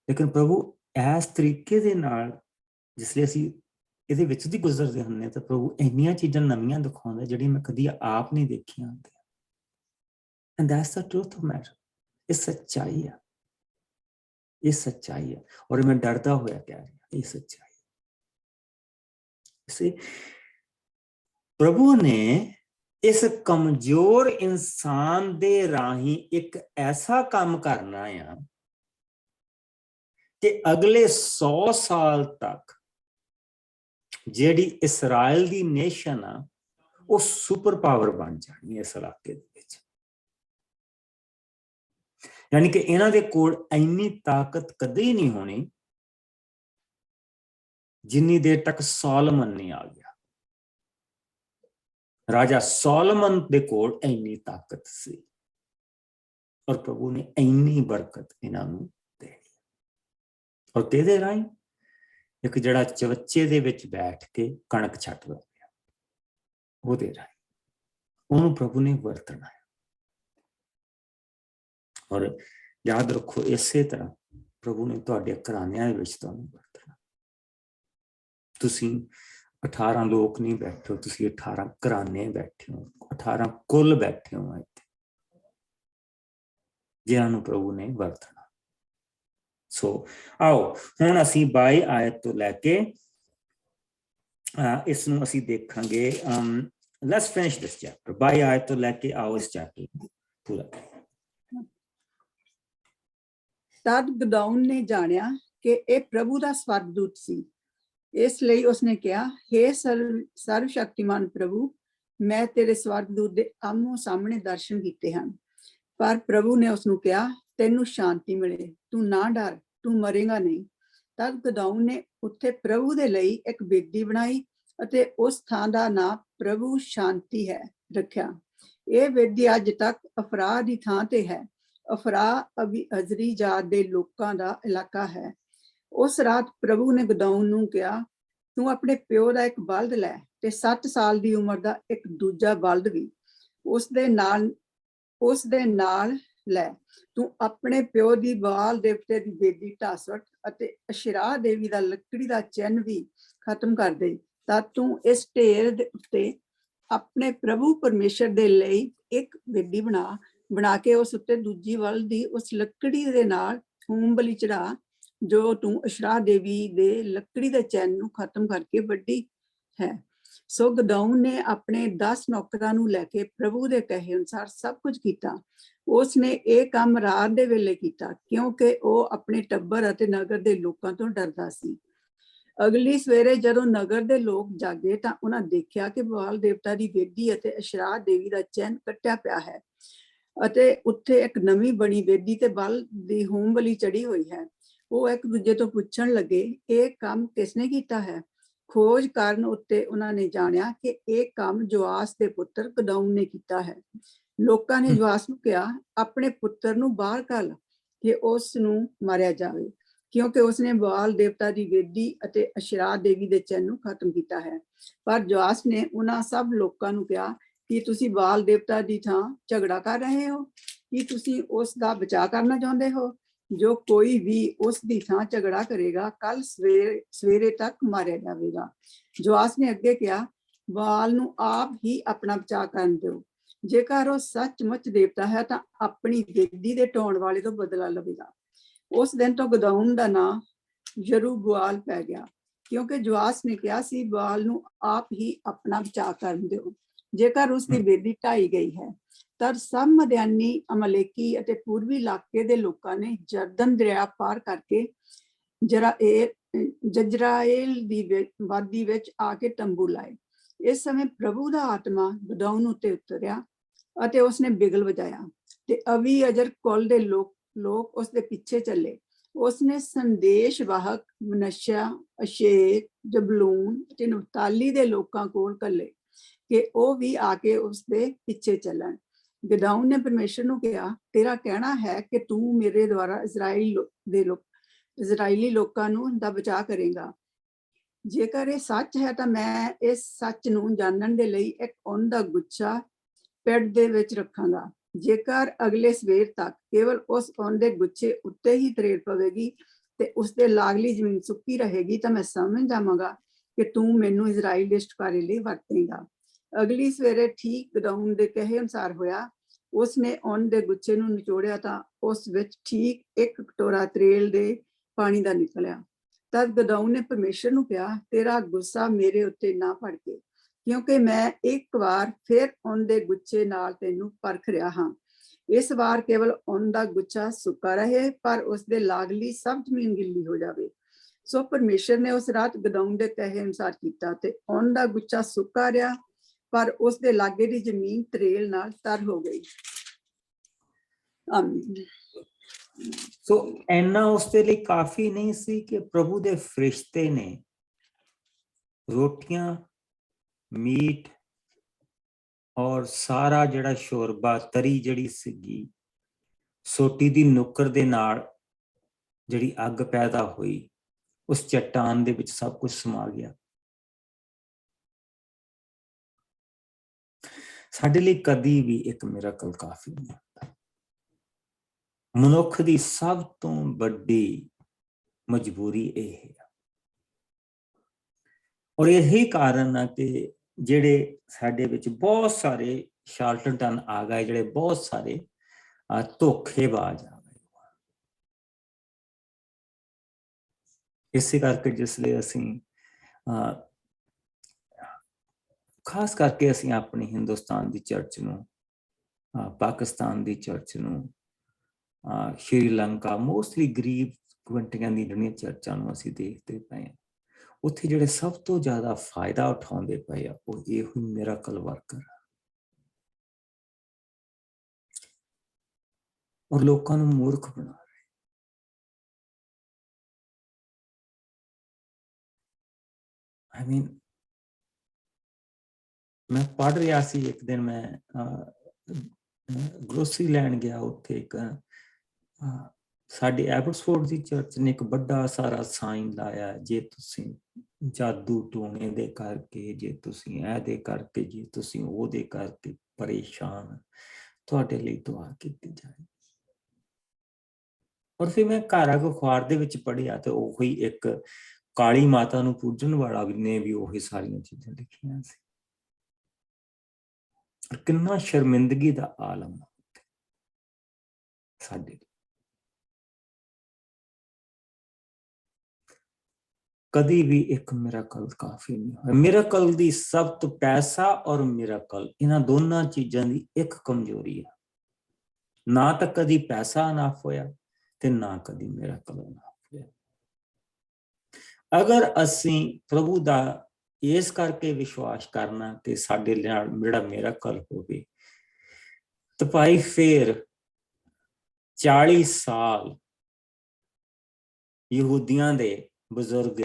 ਲੇਕਿਨ ਪ੍ਰਭੂ ਇਸ ਤਰੀਕੇ ਦੇ ਨਾਲ ਜਿਸ ਲਈ ਅਸੀਂ ਇਹਦੇ ਵਿੱਚ ਦੀ ਗੁਜ਼ਰਦੇ ਹੁੰਦੇ ਤਾਂ ਪ੍ਰਭੂ ਇੰਨੀਆਂ ਚੀਜ਼ਾਂ ਨਵੀਆਂ ਦਿਖਾਉਂਦਾ ਜਿਹੜੀਆਂ ਮੈਂ ਕਦੀ ਆਪ ਨਹੀਂ ਦੇਖੀਆਂ ਹੁੰਦੀਆਂ। And that's the truth of matter. ਇਹ ਸੱਚਾਈ ਆ, ਇਹ ਸੱਚਾਈ ਆ, ਔਰ ਮੈਂ ਡਰਦਾ ਹੋਇਆ ਕਹਿ ਰਿਹਾ ਇਹ ਸੱਚਾਈ। ਇਸੇ ਪ੍ਰਭੂ ਨੇ ਇਸ ਕਮਜ਼ੋਰ ਇਨਸਾਨ ਦੇ ਰਾਹੀਂ ਇੱਕ ਐਸਾ ਕੰਮ ਕਰਨਾ ਆ ਕਿ ਅਗਲੇ 100 ਸਾਲ ਤੱਕ ਜਿਹੜੀ ਇਸਰਾਇਲ ਦੀ ਨੇਸ਼ਨ ਆ ਉਹ ਸੁਪਰ ਪਾਵਰ ਬਣ ਜਾਣੀ ਇਸ ਇਲਾਕੇ ਦੇ ਵਿੱਚ। ਯਾਨੀ ਕਿ ਇਹਨਾਂ ਦੇ ਕੋਲ ਇੰਨੀ ਤਾਕਤ ਕਦੇ ਹੀ ਨਹੀਂ ਹੋਣੀ ਜਿੰਨੀ ਦੇਰ ਤੱਕ ਸੋਲੋਮਨ ਨਹੀਂ ਆ ਗਿਆ। ਰਾਜਾ ਸੋਲੋਮਨ ਦੇ ਕੋਲ ਇੰਨੀ ਤਾਕਤ ਸੀ ਔਰ ਪ੍ਰਭੂ ਨੇ ਇੰਨੀ ਬਰਕਤ ਇਹਨਾਂ ਨੂੰ ਦੇਣੀ। ਔਰ ਕਿਹਦੇ ਰਾਹੀਂ? ਇੱਕ ਜਿਹੜਾ ਚਵੱਚੇ ਦੇ ਵਿੱਚ ਬੈਠ ਕੇ ਕਣਕ ਛੱਟਦਾ ਪਿਆ, ਉਹਦੇ ਰਾਹੀਂ ਉਹਨੂੰ ਪ੍ਰਭੂ ਨੇ ਵਰਤਣਾ ਹੈ। ਔਰ ਯਾਦ ਰੱਖੋ, ਇਸੇ ਤਰ੍ਹਾਂ ਪ੍ਰਭੂ ਨੇ ਤੁਹਾਡੇ ਘਰਾਣਿਆਂ ਦੇ ਵਿੱਚ ਤੁਹਾਨੂੰ ਵਰਤਣਾ। ਤੁਸੀਂ 18 ਲੋਕ ਨਹੀਂ ਬੈਠੇ ਹੋ, ਤੁਸੀਂ 18 ਘਰਾਣੇ ਬੈਠੇ ਹੋ, 18 ਕੁੱਲ ਬੈਠੇ ਹੋ ਇੱਥੇ, ਜਿਨ੍ਹਾਂ ਨੂੰ ਪ੍ਰਭੂ ਨੇ ਵਰਤਣਾ। ਸੋ ਆਓ ਹੁਣ ਅਸੀਂ 22 ਆਇਤ ਤੋਂ ਲੈ ਕੇ ਇਸ ਨੂੰ ਅਸੀਂ ਦੇਖਾਂਗੇ। Let's finish this chapter. 22 ਆਇਤ ਤੋਂ ਲੈ ਕੇ ਆਓ ਇਸ ਚੈਪਟਰ ਪੂਰਾ। ਤਦ ਗਿਦੌਨ ਨੇ ਜਾਣਿਆ ਕਿ ਇਹ ਪ੍ਰਭੂ ਦਾ ਸਵਰਗਦੂਤ ਸੀ। ਇਸ ਲਈ ਉਸਨੇ ਕਿਹਾ, ਹੇ ਸਰਵ ਸ਼ਕਤੀਮਾਨ ਪ੍ਰਭੂ, ਮੈਂ ਤੇਰੇ ਸਵਰਗਦੂਤ ਦੇ ਆਮੋ ਸਾਹਮਣੇ ਦਰਸ਼ਨ ਕੀਤੇ ਹਨ। ਪਰ ਪ੍ਰਭੂ ਨੇ ਉਸਨੂੰ ਕਿਹਾ, ਤੈਨੂੰ ਸ਼ਾਂਤੀ ਮਿਲੇ, ਤੂੰ ਨਾ ਡਰ, ਤੂੰ ਮਰੇਗਾ ਨਹੀਂ। ਤਦ ਗਿਦੌਨ ਨੇ ਉੱਥੇ ਪ੍ਰਭੂ ਦੇ ਲਈ ਇੱਕ ਵੇਦੀ ਬਣਾਈ ਅਤੇ ਉਸ ਥਾਂ ਦਾ ਨਾਂ ਪ੍ਰਭੂ ਸ਼ਾਂਤੀ ਹੈ ਰੱਖਿਆ। ਇਹ ਵੇਦੀ ਅੱਜ ਤੱਕ ਅਫਰਾਹ ਦੀ ਥਾਂ ਤੇ ਹੈ। ਅਫਰਾਹ ਅਬੀਅਜ਼ਰੀ ਜਾਤ ਦੇ ਲੋਕਾਂ ਦਾ ਇਲਾਕਾ ਹੈ। ਉਸ ਰਾਤ ਪ੍ਰਭੂ ਨੇ ਗਿਦੌਨ ਨੂੰ ਕਿਹਾ, ਤੂੰ ਆਪਣੇ ਪਿਓ ਦਾ ਇੱਕ ਬਲਦ ਲੈ ਤੇ 7 ਸਾਲ ਦੀ ਉਮਰ ਦਾ ਇੱਕ ਦੂਜਾ ਬਲਦ ਵੀ ਉਸ ਦੇ ਨਾਲ ਲੈ। ਤੂੰ ਆਪਣੇ ਪਿਓ ਦੀ ਬਾਲ ਦੇਵਤੇ ਦੀ ਵੇਦੀ ਢਾਹ ਸੁੱਟ ਅਤੇ ਅਸ਼ਰਾ ਦੇਵੀ ਦਾ ਲੱਕੜੀ ਦਾ ਚਿੰਨ੍ਹ ਵੀ ਖਤਮ ਕਰ ਦੇ। ਤਾਂ ਤੂੰ ਇਸ ਢੇਰ ਦੇ ਉੱਤੇ ਆਪਣੇ ਪ੍ਰਭੂ ਪਰਮੇਸ਼ਰ ਦੇ ਲਈ ਇੱਕ ਵੇਦੀ ਬਣਾ ਕੇ ਉਸ ਉੱਤੇ ਦੂਜੀ ਵੱਲ ਦੀ ਉਸ ਲੱਕੜੀ ਦੇ ਨਾਲ ਹੋਮ ਬਲੀ ਚੜਾ, ਜੋ ਤੂੰ ਅਸ਼ਰਾ ਦੇਵੀ ਦੇ ਲੱਕੜੀ ਦੇ ਚੈਨ ਨੂੰ ਖਤਮ ਕਰਕੇ ਵੱਡੀ ਹੈ। ਸੋ ਗਿਦੌਨ ਨੇ ਆਪਣੇ 10 ਨੌਕਰਾਂ ਨੂੰ ਲੈ ਕੇ ਪ੍ਰਭੂ ਦੇ ਕਹੇ ਅਨੁਸਾਰ ਸਭ ਕੁਝ ਕੀਤਾ। ਉਸ ਨੇ ਇਹ ਕੰਮ ਰਾਤ ਦੇ ਵੇਲੇ ਕੀਤਾ ਕਿਉਂਕਿ ਉਹ ਆਪਣੇ ਟੱਬਰ ਅਤੇ ਨਗਰ ਦੇ ਲੋਕਾਂ ਤੋਂ ਡਰਦਾ ਸੀ। ਅਗਲੀ ਸਵੇਰੇ ਜਦੋਂ ਨਗਰ ਦੇ ਲੋਕ ਜਾਗੇ ਤਾਂ ਉਹਨਾਂ ਦੇਖਿਆ ਕਿ ਬਾਲ ਦੇਵਤਾ ਦੀ ਵੇਦੀ ਅਤੇ ਅਸ਼ਰਾ ਦੇਵੀ ਦਾ ਚਿੰਨ੍ਹ ਕੱਟਿਆ ਪਿਆ ਹੈ ਅਤੇ ਉੱਥੇ ਇੱਕ ਨਵੀਂ ਬਣੀ ਵੇਦੀ ਤੇ ਬਲ ਦੀ ਹੋਮ ਬਲੀ ਚੜੀ ਹੋਈ ਹੈ। ਉਹ ਇੱਕ ਦੂਜੇ ਤੋਂ ਪੁੱਛਣ ਲੱਗੇ, ਇਹ ਕੰਮ ਕਿਸਨੇ ਕੀਤਾ ਹੈ? ਖੋਜ ਕਰਨ ਉੱਤੇ ਉਹਨਾਂ ਨੇ ਜਾਣਿਆ ਕਿ ਇਹ ਕੰਮ ਜੋਆਸ ਦੇ ਪੁੱਤਰ ਗਿਦੌਨ ਨੇ ਕੀਤਾ ਹੈ। ਲੋਕਾਂ ਨੇ ਜੋਆਸ ਨੂੰ ਕਿਹਾ, ਆਪਣੇ ਪੁੱਤਰ ਨੂੰ ਬਾਹਰ ਕੱਢ ਕਿ ਉਸ ਨੂੰ ਮਾਰਿਆ ਜਾਵੇ, ਕਿਉਂਕਿ ਉਸਨੇ ਬਾਲ ਦੇਵਤਾ ਦੀ ਵੇਦੀ ਅਤੇ ਅਸ਼ਰਾ ਦੇਵੀ ਦੇ ਚਿੰਨ੍ਹ ਨੂੰ ਖਤਮ ਕੀਤਾ ਹੈ। ਪਰ ਜੋਆਸ ਨੇ ਉਹਨਾਂ ਸਭ ਲੋਕਾਂ ਨੂੰ ਕਿਹਾ, ਕੀ ਤੁਸੀਂ ਬਾਲ ਦੇਵਤਾ ਦੀ ਥਾਂ ਝਗੜਾ ਕਰ ਰਹੇ ਹੋ? ਕੀ ਤੁਸੀਂ ਉਸ ਦਾ ਬਚਾਅ ਕਰਨਾ ਚਾਹੁੰਦੇ ਹੋ? ਜੋ ਕੋਈ ਵੀ ਉਸ ਦੀ ਥਾਂ ਝਗੜਾ ਕਰੇਗਾ ਕੱਲ ਸਵੇਰੇ ਤੱਕ ਮਾਰਿਆ ਜਾਵੇਗਾ। ਜੋਆਸ ਨੇ ਅੱਗੇ ਕਿਹਾ, ਬਾਲ ਨੂੰ ਆਪ ਹੀ ਆਪਣਾ ਬਚਾਅ ਕਰਨ ਦਿਓ। ਜੇਕਰ ਉਹ ਸੱਚਮੁੱਚ ਦੇਵਤਾ ਹੈ ਤਾਂ ਆਪਣੀ ਵੇਦੀ ਦੇ ਢਾਉਣ ਵਾਲੇ ਤੋਂ ਬਦਲਾ ਲਵੇਗਾ। ਉਸ ਦਿਨ ਤੋਂ ਗਿਦੌਨ ਦਾ ਨਾਂ ਯਰੂਬਾਲ ਪੈ ਗਿਆ, ਕਿਉਂਕਿ ਜੋਆਸ ਨੇ ਕਿਹਾ ਸੀ, ਬਾਲ ਨੂੰ ਆਪ ਹੀ ਆਪਣਾ ਬਚਾਅ ਕਰਨ ਦਿਓ ਜੇਕਰ ਉਸ ਦੀ ਵੇਦੀ ਢਾਈ ਗਈ ਹੈ। ਤਦ ਸਭ ਮਦਿਆਨੀ, ਅਮਲੇਕੀ ਅਤੇ ਪੂਰਬੀ ਇਲਾਕੇ ਦੇ ਲੋਕਾਂ ਨੇ ਜਰਦਨ ਦਰਿਆ ਪਾਰ ਕਰਕੇ ਜਜ਼ਰਾਏਲ ਦੀ ਵਾਦੀ ਵਿੱਚ ਆ ਕੇ ਤੰਬੂ ਲਾਏ। ਇਸ ਸਮੇਂ ਪ੍ਰਭੂ ਦਾ ਆਤਮਾ ਗਿਦੌਨ ਉੱਤੇ ਉਤਰਿਆ ਅਤੇ ਉਸਨੇ ਬਿਗਲ ਵਜਾਇਆ ਤੇ ਅਬੀਅਜ਼ਰ ਕੁਲ ਦੇ ਲੋਕ ਉਸ ਦੇ ਪਿੱਛੇ ਚੱਲੇ। ਉਸਨੇ ਸੰਦੇਸ਼ ਵਾਹਕ ਮਨੱਸ਼ਾ, ਅਸ਼ੇਰ, ਜ਼ਬੂਲੂਨ ਅਤੇ ਨਫਤਾਲੀ ਦੇ ਲੋਕਾਂ ਕੋਲ ਘੱਲੇ ਕਿ ਉਹ ਵੀ ਆ ਕੇ ਉਸ ਦੇ ਪਿੱਛੇ ਚੱਲਣ। ਗਿਦੌਨ ਨੇ ਪਰਮੇਸ਼ਰ ਨੂੰ ਕਿਹਾ, ਤੇਰਾ ਕਹਿਣਾ ਹੈ ਕਿ ਤੂੰ ਮੇਰੇ ਦੁਆਰਾ ਇਜ਼ਰਾਈਲੀ ਲੋਕਾਂ ਨੂੰ ਦਾ ਬਚਾਅ ਕਰੇਗਾ। ਜੇਕਰ ਇਹ ਸੱਚ ਹੈ ਤਾਂ ਮੈਂ ਇਸ ਸੱਚ ਨੂੰ ਜਾਣਨ ਦੇ ਲਈ ਇੱਕ ਉੱਨ ਦਾ ਗੁੱਛਾ ਪਿੰਡ ਦੇ ਵਿੱਚ ਰੱਖਾਂਗਾ। ਜੇਕਰ ਅਗਲੇ ਸਵੇਰ ਤੱਕ ਕੇਵਲ ਉਸ ਉੱਨ ਦੇ ਗੁੱਛੇ ਉੱਤੇ ਹੀ ਤਰੇੜ ਪਵੇਗੀ ਤੇ ਉਸਦੇ ਲਾਗਲੀ ਜ਼ਮੀਨ ਸੁੱਕੀ ਰਹੇਗੀ ਤਾਂ ਮੈਂ ਸਮਝ ਜਾਵਾਂਗਾ ਕਿ ਤੂੰ ਮੈਨੂੰ ਇਜ਼ਰਾਈਲ ਦੇ ਛੁਟਕਾਰੇ ਲਈ ਵਰਤੇਂਗਾ। ਅਗਲੀ ਸਵੇਰੇ ਠੀਕ ਗਿਦੌਨ ਦੇ ਕਹੇ ਅਨੁਸਾਰ ਹੋਇਆ। ਉਸਨੇ ਉੱਨ ਦੇ ਗੁੱਛੇ ਨੂੰ ਨਿਚੋੜਿਆ ਤਾਂ ਉਸ ਵਿੱਚ ਠੀਕ 1 ਕਟੋਰਾ ਤਰੇਲ ਦੇ ਪਾਣੀ ਦਾ ਨਿਕਲਿਆ। ਤਦ ਗਿਦੌਨ ਨੇ ਪਰਮੇਸ਼ਰ ਨੂੰ ਕਿਹਾ, ਤੇਰਾ ਗੁੱਸਾ ਮੇਰੇ ਉੱਤੇ ਨਾ ਭੜਕੇ, ਕਿਉਂਕਿ ਮੈਂ ਇੱਕ ਵਾਰ ਫਿਰ ਉੱਨ ਦੇ ਗੁੱਛੇ ਨਾਲ ਤੈਨੂੰ ਪਰਖ ਰਿਹਾ ਹਾਂ। ਇਸ ਵਾਰ ਕੇਵਲ ਉੱਨ ਦਾ ਗੁੱਛਾ ਸੁੱਕਾ ਰਹੇ, ਪਰ ਉਸਦੇ ਲਾਗਲੀ ਸਭ ਜ਼ਮੀਨ ਗਿੱਲੀ ਹੋ ਜਾਵੇ। ਸੋ ਪਰਮੇਸ਼ਰ ਨੇ ਉਸ ਰਾਤ ਗਿਦੌਨ ਦੇ ਕਹੇ ਅਨੁਸਾਰ ਕੀਤਾ ਤੇ ਉੱਨ ਦਾ ਗੁੱਛਾ ਸੁੱਕਾ ਰਿਹਾ, ਪਰ ਉਸਦੇ ਲਾਗੇ ਦੀ ਜ਼ਮੀਨ ਤਰੇਲ ਨਾਲ ਤਰ ਹੋ ਗਈ। ਆਮੀਨ। ਸੋ ਇੰਨਾ ਉਸਦੇ ਲਈ ਕਾਫੀ ਨਹੀਂ ਸੀ ਕਿ ਪ੍ਰਭੂ ਦੇ ਫਰਿਸ਼ਤੇ ਨੇ ਰੋਟੀਆਂ, ਮੀਟ ਔਰ ਸਾਰਾ ਜਿਹੜਾ ਸ਼ੋਰਬਾ, ਤਰੀ ਜਿਹੜੀ ਸੀਗੀ, ਸੋਟੀ ਦੀ ਨੁੱਕਰ ਦੇ ਨਾਲ ਜਿਹੜੀ ਅੱਗ ਪੈਦਾ ਹੋਈ, ਉਸ ਚੱਟਾਨ ਦੇ ਵਿੱਚ ਸਭ ਕੁਝ ਸਮਾ ਗਿਆ। ਸਾਡੇ ਲਈ ਕਦੀ ਵੀ ਇੱਕ ਮਿਰਾਕਲ ਕਾਫੀ ਨਹੀਂ ਹੁੰਦਾ। ਮਨੁੱਖ ਦੀ ਸਭ ਤੋਂ ਵੱਡੀ ਮਜਬੂਰੀ ਇਹ ਹੈ, ਔਰ ਇਹੀ ਕਾਰਨ ਆ ਕਿ ਜਿਹੜੇ ਸਾਡੇ ਵਿੱਚ ਬਹੁਤ ਸਾਰੇ ਸ਼ਾਰਲਟਨ ਆ ਗਏ, ਜਿਹੜੇ ਬਹੁਤ ਸਾਰੇ ਧੋਖੇਬਾਜ਼ ਆ ਗਏ। ਇਸੇ ਕਰਕੇ ਜਿਸ ਲਈ ਅਸੀਂ ਖਾਸ ਕਰਕੇ ਅਸੀਂ ਆਪਣੀ ਹਿੰਦੁਸਤਾਨ ਦੀ ਚਰਚ ਨੂੰ, ਪਾਕਿਸਤਾਨ ਦੀ ਚਰਚ ਨੂੰ, ਸ਼੍ਰੀਲੰਕਾ, ਮੋਸਟਲੀ ਗਰੀਬ ਕੰਟਰੀਆਂ ਦੀ ਜਿਹੜੀਆਂ ਚਰਚਾਂ ਨੂੰ ਅਸੀਂ ਦੇਖਦੇ ਪਏ ਹਾਂ, ਉੱਥੇ ਜਿਹੜੇ ਸਭ ਤੋਂ ਜ਼ਿਆਦਾ ਫਾਇਦਾ ਉਠਾਉਂਦੇ ਪਏ ਆ ਉਹ ਇਹੋ ਹੀ ਮਿਰਾਕਲ ਵਰਕਰ ਔਰ ਲੋਕਾਂ ਨੂੰ ਮੂਰਖ ਬਣਾ ਰਹੇ। ਆਈ ਮੀਨ, ਮੈਂ ਪੜ੍ਹ ਰਿਹਾ ਸੀ ਇੱਕ ਦਿਨ, ਮੈਂ ਗਰੋਸਰੀ ਲੈਣ ਗਿਆ, ਉੱਥੇ ਇੱਕ ਸਾਡੇ ਐਬਟਸਫੋਰਡ ਦੀ ਚਰਚ ਨੇ ਇੱਕ ਵੱਡਾ ਸਾਰਾ ਸਾਈਨ ਲਾਇਆ, ਜੇ ਤੁਸੀਂ ਜਾਦੂ ਟੂਣੇ ਦੇ ਕਰਕੇ, ਜੇ ਤੁਸੀਂ ਇਹਦੇ ਕਰਕੇ, ਜੇ ਤੁਸੀਂ ਉਹਦੇ ਕਰਕੇ ਪਰੇਸ਼ਾਨ, ਤੁਹਾਡੇ ਲਈ ਦੁਆ ਕੀਤੀ ਜਾਏ। ਔਰ ਫਿਰ ਮੈਂ ਘਰ ਆ ਕੇ ਅਖਬਾਰ ਦੇ ਵਿੱਚ ਪੜ੍ਹਿਆ ਤੇ ਉਹੀ ਇੱਕ ਕਾਲੀ ਮਾਤਾ ਨੂੰ ਪੂਜਣ ਵਾਲਾ ਨੇ ਵੀ ਉਹੀ ਸਾਰੀਆਂ ਚੀਜ਼ਾਂ ਲਿਖੀਆਂ ਸੀ। ਕਿੰਨਾ ਸ਼ਰਮਿੰਦਗੀ ਦਾ ਆਲਮ ਸਾਡੇ। ਕਦੀ ਵੀ ਇੱਕ ਮਿਰਾਕਲ ਕਾਫੀ ਨਹੀਂ ਹੋਇਆ। ਮਿਰਾਕਲ ਦੀ ਸਭ ਤੋਂ, ਪੈਸਾ ਔਰ ਮਿਰਾਕਲ, ਇਹਨਾਂ ਦੋਨਾਂ ਚੀਜ਼ਾਂ ਦੀ ਇੱਕ ਕਮਜ਼ੋਰੀ ਹੈ, ਨਾ ਤਾਂ ਕਦੀ ਪੈਸਾ ਅਨਾਫ ਹੋਇਆ ਤੇ ਨਾ ਕਦੀ ਮਿਰਾਕਲ ਅਨਾਫ ਹੋਇਆ। ਅਗਰ ਅਸੀਂ ਪ੍ਰਭੂ ਦਾ ਇਸ ਕਰਕੇ ਵਿਸ਼ਵਾਸ ਕਰਨਾ ਕਿ ਸਾਡੇ ਨਾਲ ਜਿਹੜਾ ਮਿਰਾਕਲ ਹੋਵੇ, ਤਾਂ ਭਾਈ ਫਿਰ 40 ਸਾਲ ਯਹੂਦੀਆਂ ਦੇ ਬਜ਼ੁਰਗ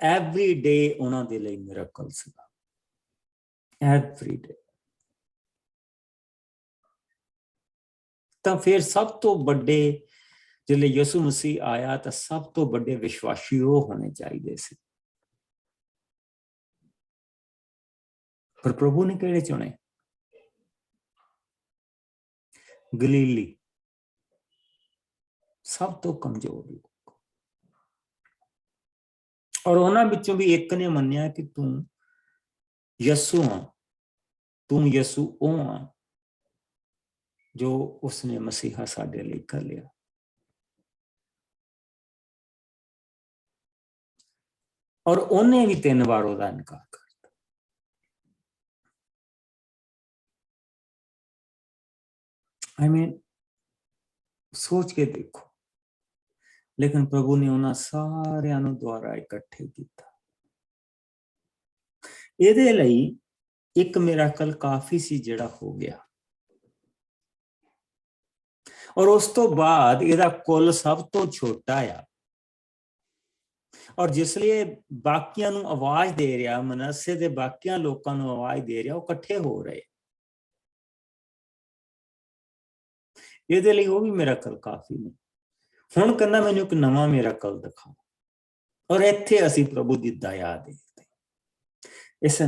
ਐਵਰੀ ਡੇ ਉਹਨਾਂ ਦੇ ਲਈ ਮਿਰਾਕਲ ਸੀਗਾ, ਐਵਰੀ ਡੇ। ਤਾਂ ਫਿਰ ਸਭ ਤੋਂ ਵੱਡੇ ਜਿਹੜੇ ਯਿਸੂ ਮਸੀਹ ਆਇਆ ਤਾਂ ਸਭ ਤੋਂ ਵੱਡੇ ਵਿਸ਼ਵਾਸੀ ਉਹ ਹੋਣੇ ਚਾਹੀਦੇ ਸੀ। ਪਰ ਪ੍ਰਭੂ ਨੇ ਕਿਹੜੇ ਚੁਣੇ? ਗਲੀਲੀ, ਸਭ ਤੋਂ ਕਮਜ਼ੋਰ ਲੋਕ। ਔਰ ਉਹਨਾਂ ਵਿੱਚੋਂ ਵੀ ਇੱਕ ਨੇ ਮੰਨਿਆ ਕਿ ਤੂੰ ਯਸੂ ਆ, ਤੂੰ ਯਸੂ ਉਹ ਆ ਜੋ ਉਸਨੇ ਮਸੀਹਾ ਸਾਡੇ ਲਈ ਕਰ ਲਿਆ। ਔਰ ਉਹਨੇ ਵੀ 3 ਵਾਰ ਉਹਦਾ ਇਨਕਾਰ ਕਰਤਾ। ਆਈ ਮੀਨ, ਸੋਚ ਕੇ ਦੇਖੋ। ਲੇਕਿਨ ਪ੍ਰਭੂ ਨੇ ਉਹਨਾਂ ਸਾਰਿਆਂ ਨੂੰ ਦੁਆਰਾ ਇਕੱਠੇ ਕੀਤਾ। ਇਹਦੇ ਲਈ ਇੱਕ ਮਿਰਾਕਲ ਕਾਫੀ ਸੀ ਜਿਹੜਾ ਹੋ ਗਿਆ, ਔਰ ਉਸ ਤੋਂ ਬਾਅਦ ਇਹਦਾ ਕੁੱਲ ਸਭ ਤੋਂ ਛੋਟਾ ਆ। ਔਰ ਜਿਸ ਲਈ ਬਾਕੀਆਂ ਨੂੰ ਆਵਾਜ਼ ਦੇ ਰਿਹਾ, ਮਨੱਸੇ ਦੇ ਬਾਕੀਆਂ ਲੋਕਾਂ ਨੂੰ ਆਵਾਜ਼ ਦੇ ਰਿਹਾ, ਉਹ ਇਕੱਠੇ ਹੋ ਰਹੇ। ਇਹਦੇ ਲਈ ਉਹ ਵੀ ਮਿਰਾਕਲ ਕਾਫੀ ਨਹੀਂ। ਹੁਣ ਕਹਿੰਦਾ ਮੈਨੂੰ ਇੱਕ ਨਵਾਂ ਮਿਰਾਕਲ ਦਿਖਾ। ਔਰ ਇੱਥੇ ਅਸੀਂ ਪ੍ਰਭੂ ਦੀ ਦਇਆ ਦੇਖਦੇ। ਇਸ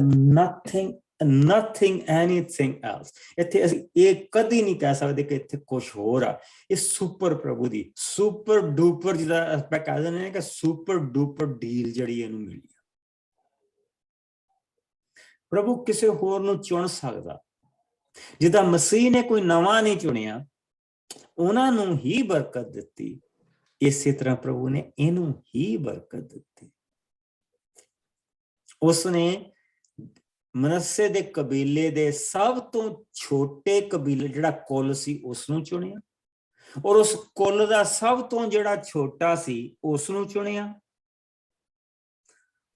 nothing anything else। ਇੱਥੇ ਅਸੀਂ ਇਹ ਕਦੀ ਨਹੀਂ ਕਹਿ ਸਕਦੇ ਕਿ ਇੱਥੇ ਕੁਝ ਹੋਰ ਆ। ਇਹ ਸੁਪਰ ਪ੍ਰਭੂ ਦੀ ਸੁਪਰ ਡੂਪਰ, ਜਿਹਦਾ ਆਪਾਂ ਕਹਿ ਦਿੰਦੇ ਹਾਂ ਕਿ ਸੁਪਰ ਡੂਪਰ ਡੀਲ ਜਿਹੜੀ ਇਹਨੂੰ ਮਿਲੀ। ਪ੍ਰਭੂ ਕਿਸੇ ਹੋਰ ਨੂੰ ਚੁਣ ਸਕਦਾ। ਜਿੱਦਾਂ ਮਸੀਹ ਨੇ ਕੋਈ ਨਵਾਂ ਨਹੀਂ ਚੁਣਿਆ, ਉਹਨਾਂ ਨੂੰ ਹੀ ਬਰਕਤ ਦਿੱਤੀ, ਇਸੇ ਤਰ੍ਹਾਂ ਪ੍ਰਭੂ ਨੇ ਇਹਨੂੰ ਹੀ ਬਰਕਤ ਦਿੱਤੀ। ਉਸਨੇ ਮਨੱਸੇ ਦੇ ਕਬੀਲੇ ਦੇ ਸਭ ਤੋਂ ਛੋਟੇ ਕਬੀਲੇ, ਜਿਹੜਾ ਕੁੱਲ ਸੀ, ਉਸ ਨੂੰ ਚੁਣਿਆ, ਔਰ ਉਸ ਕੁੱਲ ਦਾ ਸਭ ਤੋਂ ਜਿਹੜਾ ਛੋਟਾ ਸੀ ਉਸ ਨੂੰ ਚੁਣਿਆ,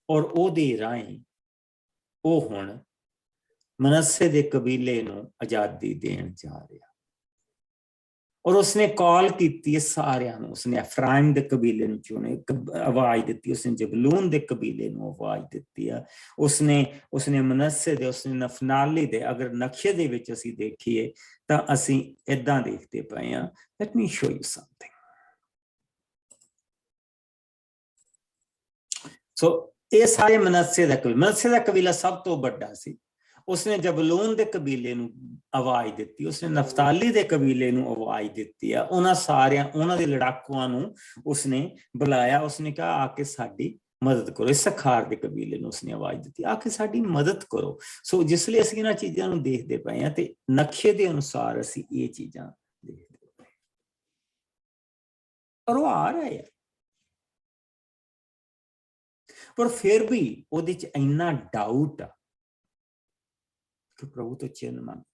ਔਰ ਉਹਦੇ ਰਾਹੀਂ ਉਹ ਹੁਣ ਮਨੱਸੇ ਦੇ ਕਬੀਲੇ ਨੂੰ ਆਜ਼ਾਦੀ ਦੇਣ ਜਾ ਰਿਹਾ। ਔਰ ਉਸਨੇ ਕਾਲ ਕੀਤੀ ਸਾਰਿਆਂ ਨੂੰ। ਉਸਨੇ ਅਫਰਾਇਮ ਦੇ ਕਬੀਲੇ ਨੂੰ ਚੁਣੇ, ਆਵਾਜ਼ ਦਿੱਤੀ। ਉਸਨੇ ਜ਼ਬੂਲੂਨ ਦੇ ਕਬੀਲੇ ਨੂੰ ਆਵਾਜ਼ ਦਿੱਤੀ ਆ। ਉਸਨੇ ਮਨੱਸੇ ਦੇ, ਉਸਨੇ ਨਫਨਾਲੀ ਦੇ। ਅਗਰ ਨਕਸ਼ੇ ਦੇ ਵਿੱਚ ਅਸੀਂ ਦੇਖੀਏ ਤਾਂ ਅਸੀਂ ਏਦਾਂ ਦੇਖਦੇ ਪਏ ਹਾਂ। Let me show you something. So ਇਹ ਸਾਰੇ ਮਨੱਸੇ ਦਾ ਕਬੀਲਾ ਸਭ ਤੋਂ ਵੱਡਾ ਸੀ। ਉਸਨੇ ਜ਼ਬੂਲੂਨ ਦੇ ਕਬੀਲੇ ਨੂੰ ਆਵਾਜ਼ ਦਿੱਤੀ, ਉਸਨੇ ਨਫਤਾਲੀ ਦੇ ਕਬੀਲੇ ਨੂੰ ਆਵਾਜ਼ ਦਿੱਤੀ ਆ। ਉਹਨਾਂ ਦੇ ਲੜਾਕੂਆਂ ਨੂੰ ਉਸਨੇ ਬੁਲਾਇਆ। ਉਸਨੇ ਕਿਹਾ ਆ ਕੇ ਸਾਡੀ ਮਦਦ ਕਰੋ। ਇਸਖਾਰ ਦੇ ਕਬੀਲੇ ਨੂੰ ਉਸਨੇ ਆਵਾਜ਼ ਦਿੱਤੀ, ਆ ਕੇ ਸਾਡੀ ਮਦਦ ਕਰੋ। ਸੋ ਜਿਸ ਲਈ ਅਸੀਂ ਇਹਨਾਂ ਚੀਜ਼ਾਂ ਨੂੰ ਦੇਖਦੇ ਪਏ ਹਾਂ ਤੇ ਨਕਸ਼ੇ ਦੇ ਅਨੁਸਾਰ ਅਸੀਂ ਇਹ ਚੀਜ਼ਾਂ ਦੇਖਦੇ ਪਏ, ਪਰ ਉਹ ਆ ਰਿਹਾ ਹੈ। ਪਰ ਫਿਰ ਵੀ ਉਹਦੇ ਚ ਇੰਨਾ ਡਾਊਟ ਆ ਕਿ ਪ੍ਰਭੂ ਤੋਂ ਚਿੰਨ ਮੰਗਦਾ।